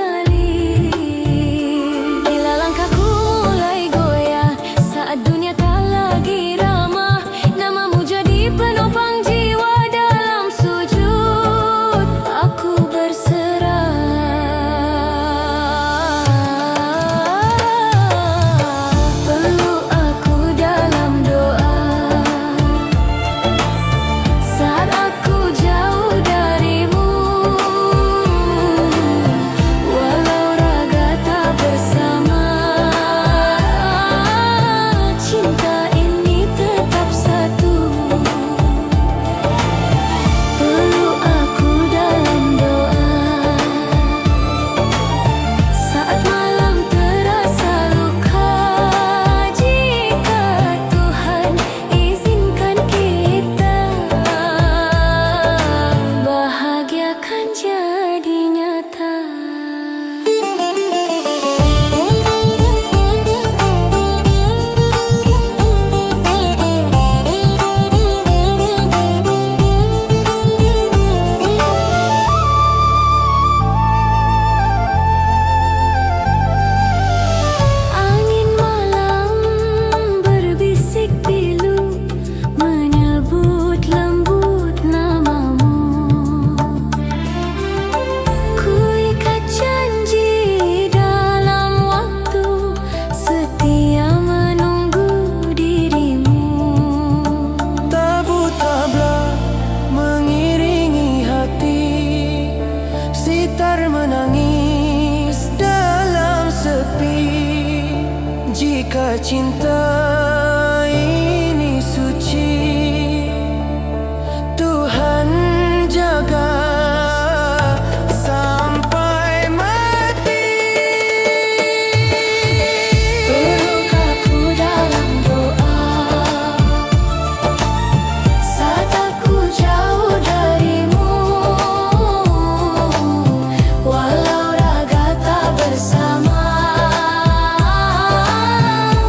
Bila langkahku mulai goyah saat dunia tak lagi ramah, namamu jadi penopang jiwa. Dalam sujud aku berserah. Peluk aku dalam doa saat aku jauh darimu, walau raga tak bersama. Cinta ini tetap satu. Peluk aku dalam doa saat malam terasa luka. Jika Tuhan izinkan kita, bahagia kan jadi nyata. Angin malam berbisik pilu, menyebut lembut namamu. Ku ikat janji dalam waktu, setia menunggu dirimu. Tabu tabla mengiringi hati, sitar menangis dalam sepi. Jika cinta ini suci, Tuhan jaga sampai mati. Peluk aku dalam doa saat aku jauh darimu, walau raga tak bersama.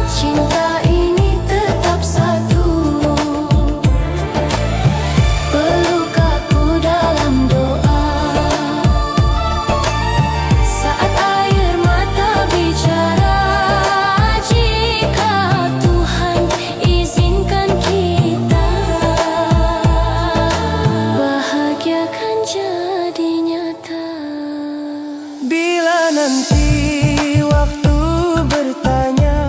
Cinta ini tetap satu. Peluk aku dalam doa saat air mata bicara. Jika Tuhan izinkan kita, bahagia kan jadi nyata. Bila nanti waktu bertanya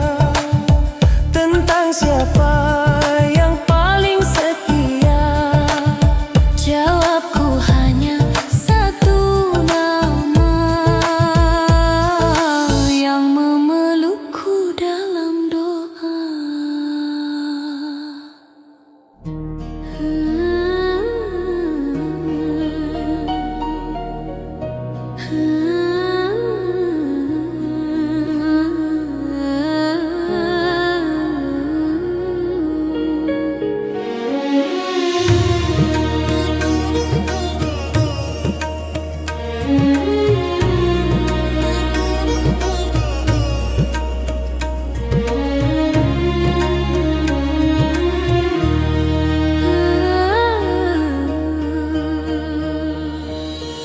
tentang siapa yang paling setia, Jawabku hanya satu nama, yang memelukku dalam doa.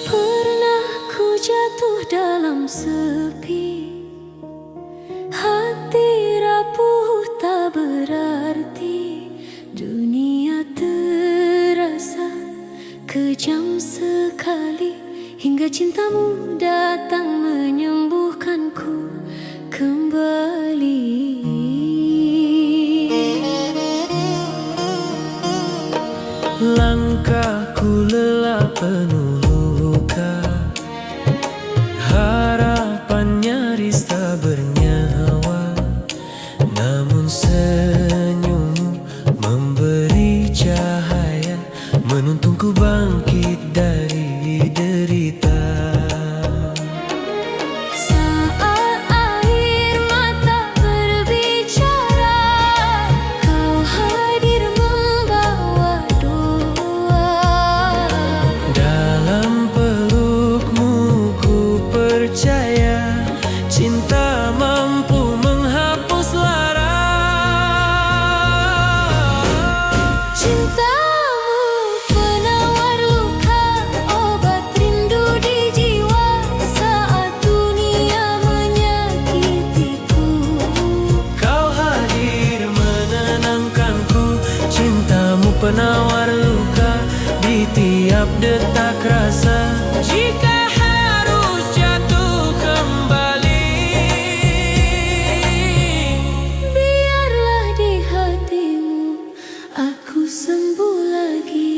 Pernah ku jatuh dalam sepi, hati rapuh tak berarti. Dunia terasa kejam sekali, hingga cintamu datang menyembuhkanku kembali. langkahku lelah penuh luka, harapan nyaris tak bernyawa. Namun senyummu memberi cahaya, menuntunku bangkit dari derita. penawar luka di tiap detak rasa. Jika harus jatuh kembali, biarlah di hatimu aku sembuh lagi.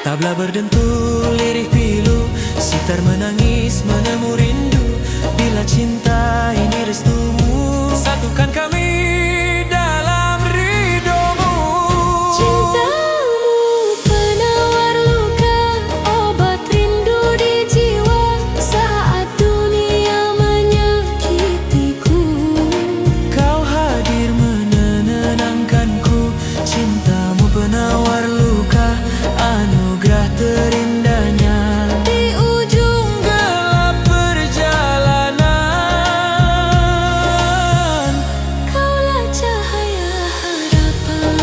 Tabla berdentul, lirih pilu, sitar menangis, menemu rindu. Bila cinta ini restumu, satukan kami dalam ridhomu. Cintamu penawar luka, obat rindu di jiwa saat dunia menyakitiku. Kau hadir menenangkanku, cintamu penawar luka, anugerah terindahnya Di ujung gelap perjalanan. kaulah cahaya harapan.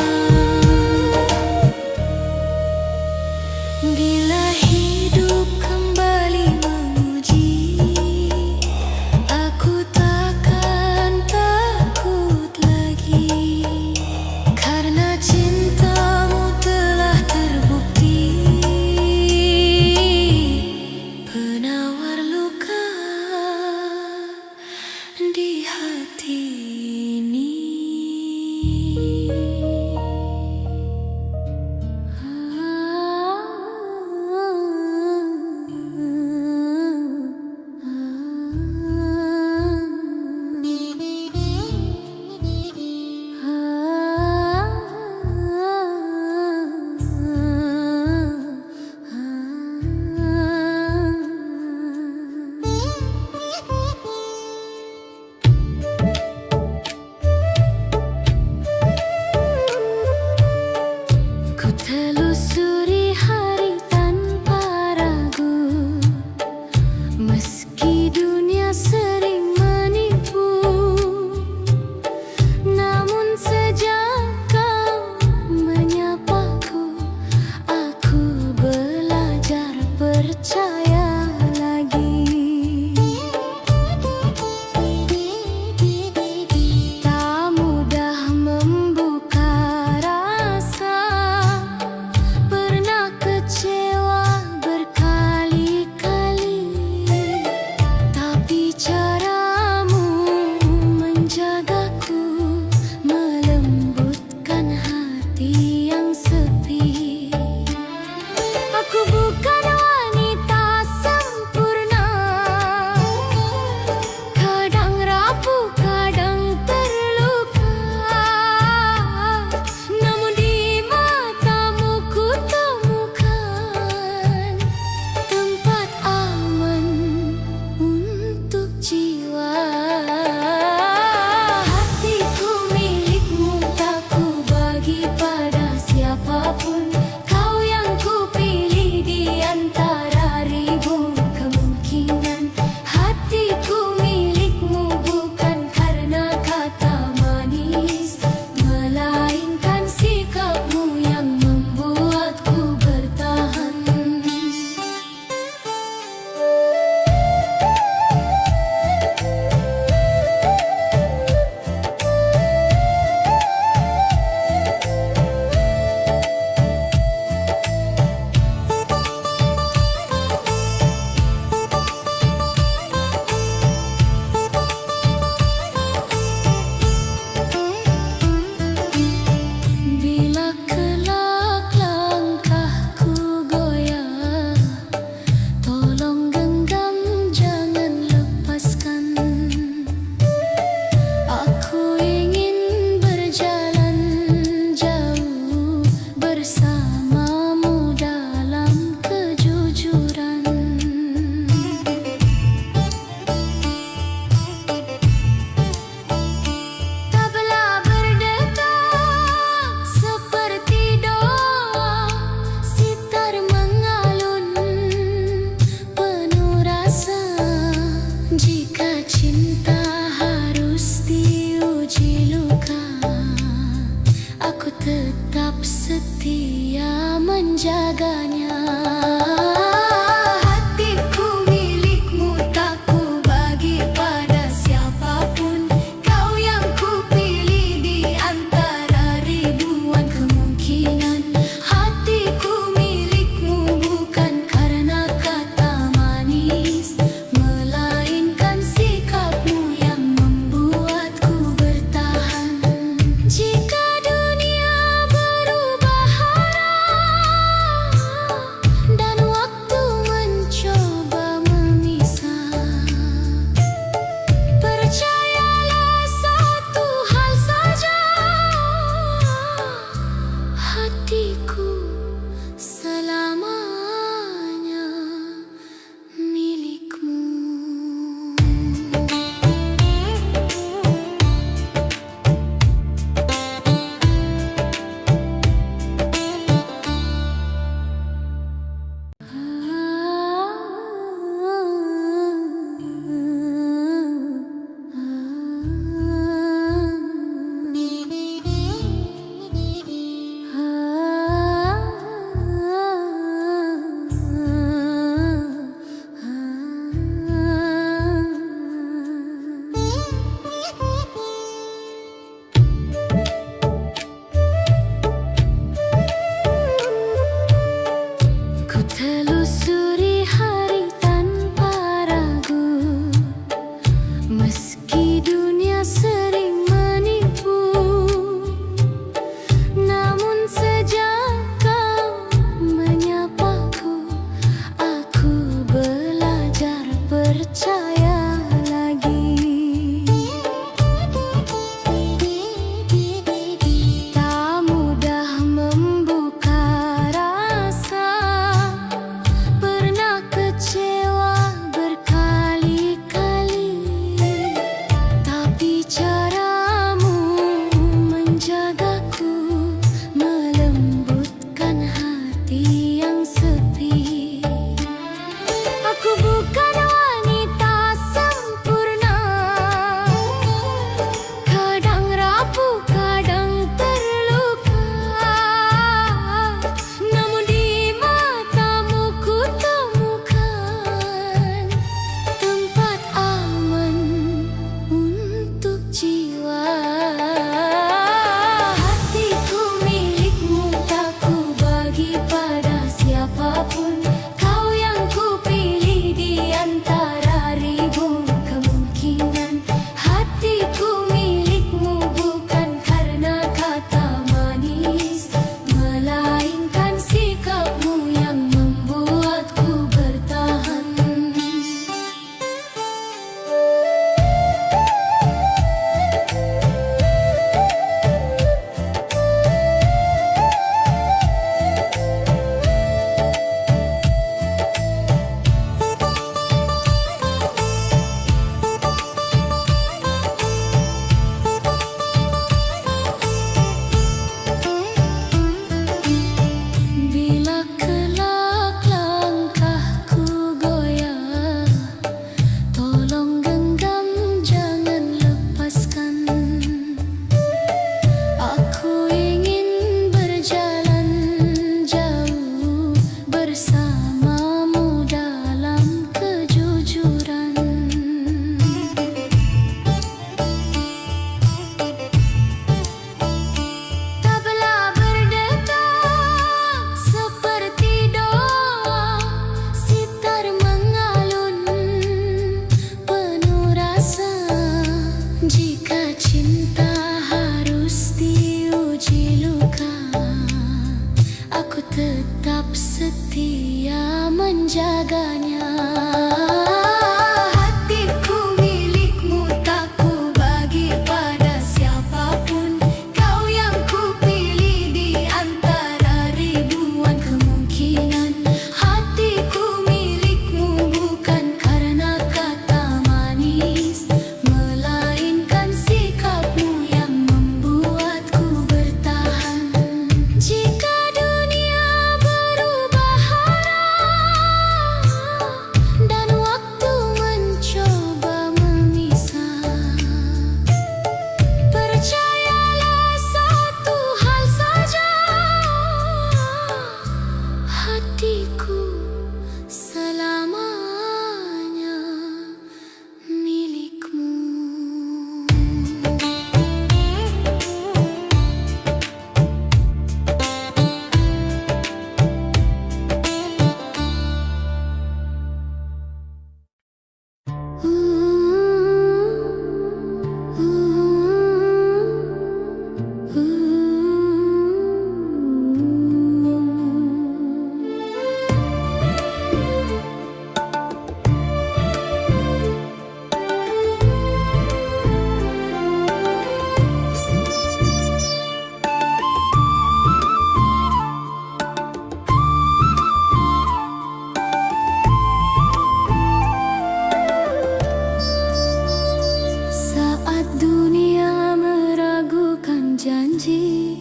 Bila hidup kembali menguji, aku takkan takut lagi, karena cintamu telah terbukti. Penawar luka di hati ini. Ku telusuri hari tanpa ragu, meski dunia sering menipu. Namun sejak kau menyapaku, aku belajar percaya lagi. Tak mudah membuka rasa, pernah kecewa berkali-kali, tapi caramu menjagaku, melembutkan hati yang sepi. Aku bukan wanita terjaganya. Hatiku milikmu, tak ku bagi pada siapapun. Kau yang ku pilih di antara ribuan kemungkinan. Hatiku milikmu bukan karena kata manis, melainkan sikapmu yang membuatku bertahan. Jika dunia berubah arah dan waktu mencoba memisah, percayalah satu hal saja, hatiku selamanya milikmu. Saat dunia meragukan janji,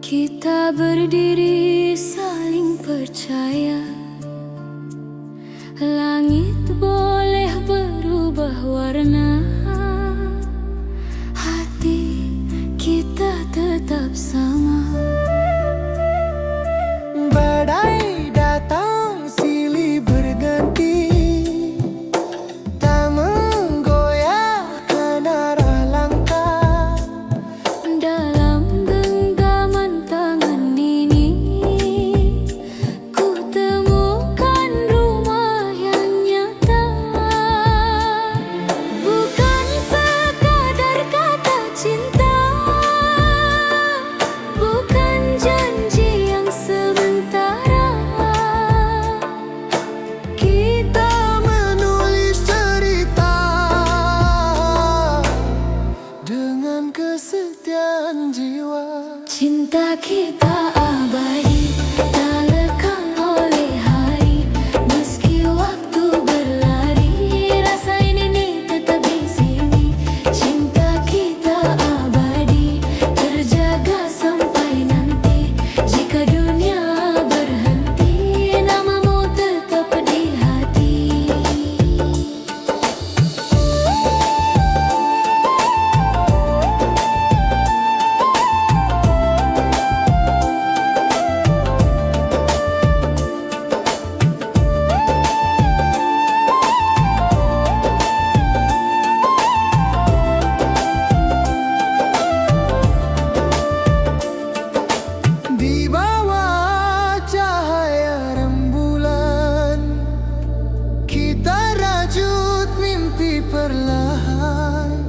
kita berdiri saling percaya. Langit boleh berubah warna, hati kita tetap sama. Badai datang silih berganti, tak menggoyahkan arah langkah. Dalam genggaman tangan ini, ku temukan rumah yang nyata. Bukan sekadar kata cinta, bukan janji yang sementara. Kita menulis cerita dengan kesetiaan jiwa. Cinta kita abadi, tak lekang oleh hari. Meski waktu berlari, rasa ini tetap di sini. Cinta kita abadi, terjaga sampai nanti. Jika dunia berhenti, namamu tetap di hati. Di bawah cahaya rembulan, kita rajut mimpi perlahan.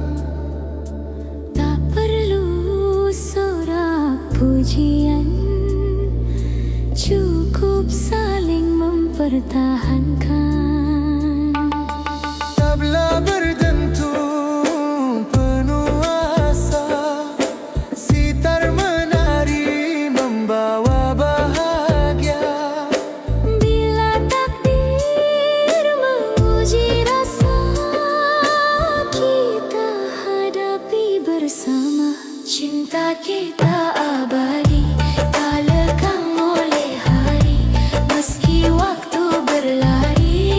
Tak perlu sorak pujian, cukup saling mempertahankan. Tabla berdentum penuh asa, sitar menari membawa bahagia. Bila takdir menguji rasa, kita hadapi bersama. Cinta kita abadi, tak lekang oleh hari. Meski waktu berlari,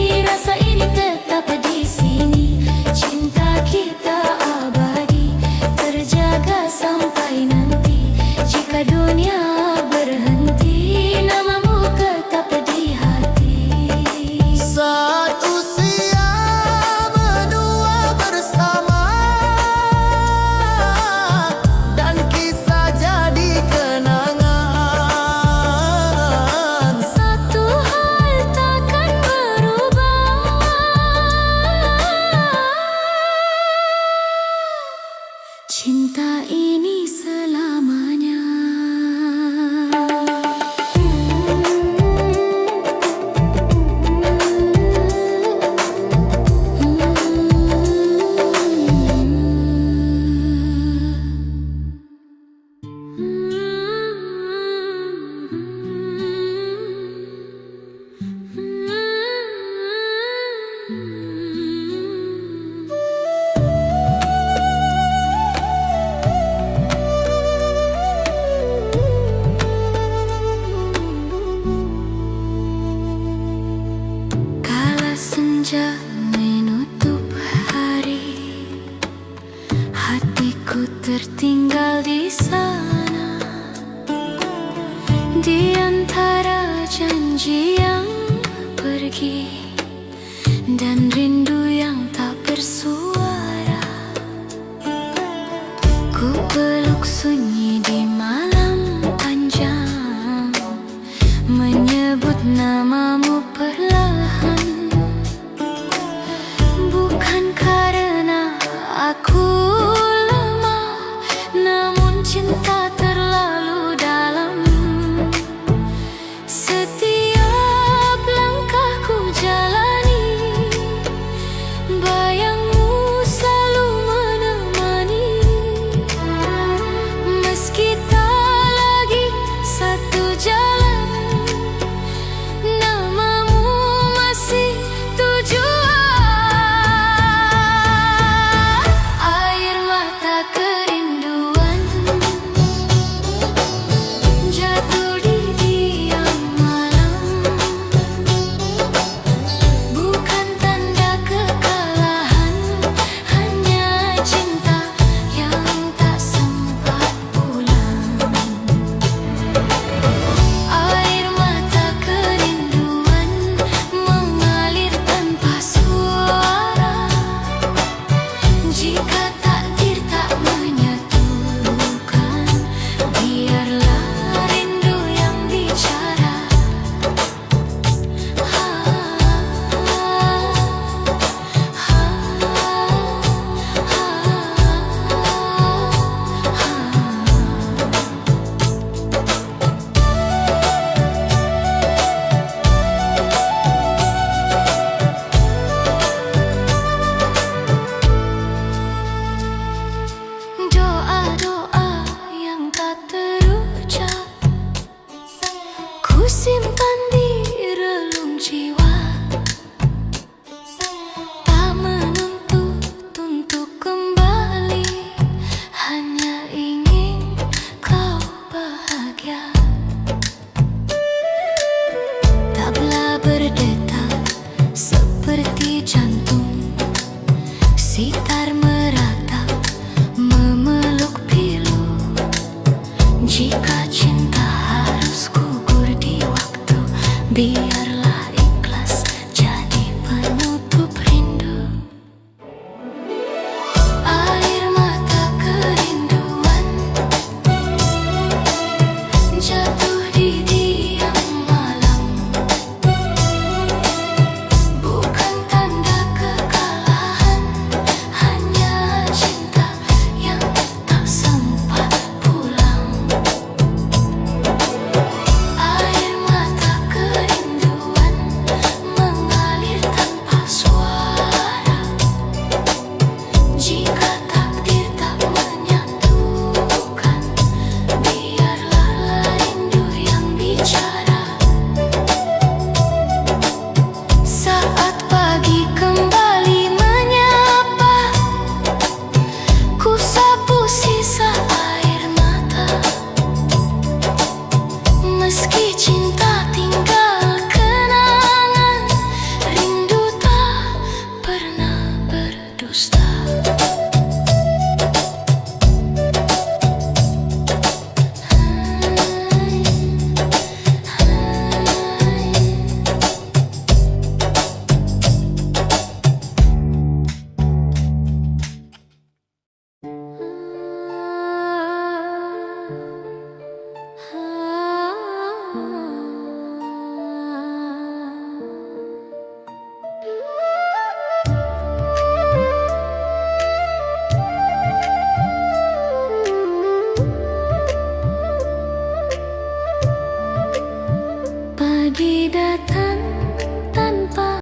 senja menutup hari, hatiku tertinggal di sana, di antara janji yang pergi dan rindu yang tak bersuara. Ku peluk sunyi di malam panjang, menyebut namamu perlahan. Bukan karena aku lemah, namun cinta terlalu dalam. Setiap langkahku jalani, bayangmu selalu menemani. Meski tak lagi satu jalan, namamu masih tujuan. Air mata kerinduan jatuh di diam malam, bukan tanda kekalahan, hanya cinta yang tak sempat pulang. Air mata kerinduan mengalir tanpa suara. Jika takdir tak menyatukan, biarlah rindu yang bicara. Doa-doa yang tak terucap ku simpan di relung jiwa, tak menuntut untuk kembali, hanya ingin kau bahagia. Tabla berdetak seperti jantung, sitar meratap memeluk pilu. Jika cinta harus gugur di waktu, biarlah ikhlas jadi penutup rindu. Air mata kerinduan jatuh di diam malam, bukan tanda kekalahan, hanya cinta yang tak sempat pulang. Air mata kerinduan mengalir tanpa suara. Jika takdir tak menyatukan, biarlah rindu yang bicara. Saat pagi kembali menyapa, ku sapu sisa air mata. Meski cinta tinggal kenangan, rindu tak pernah berdusta. Pagi dan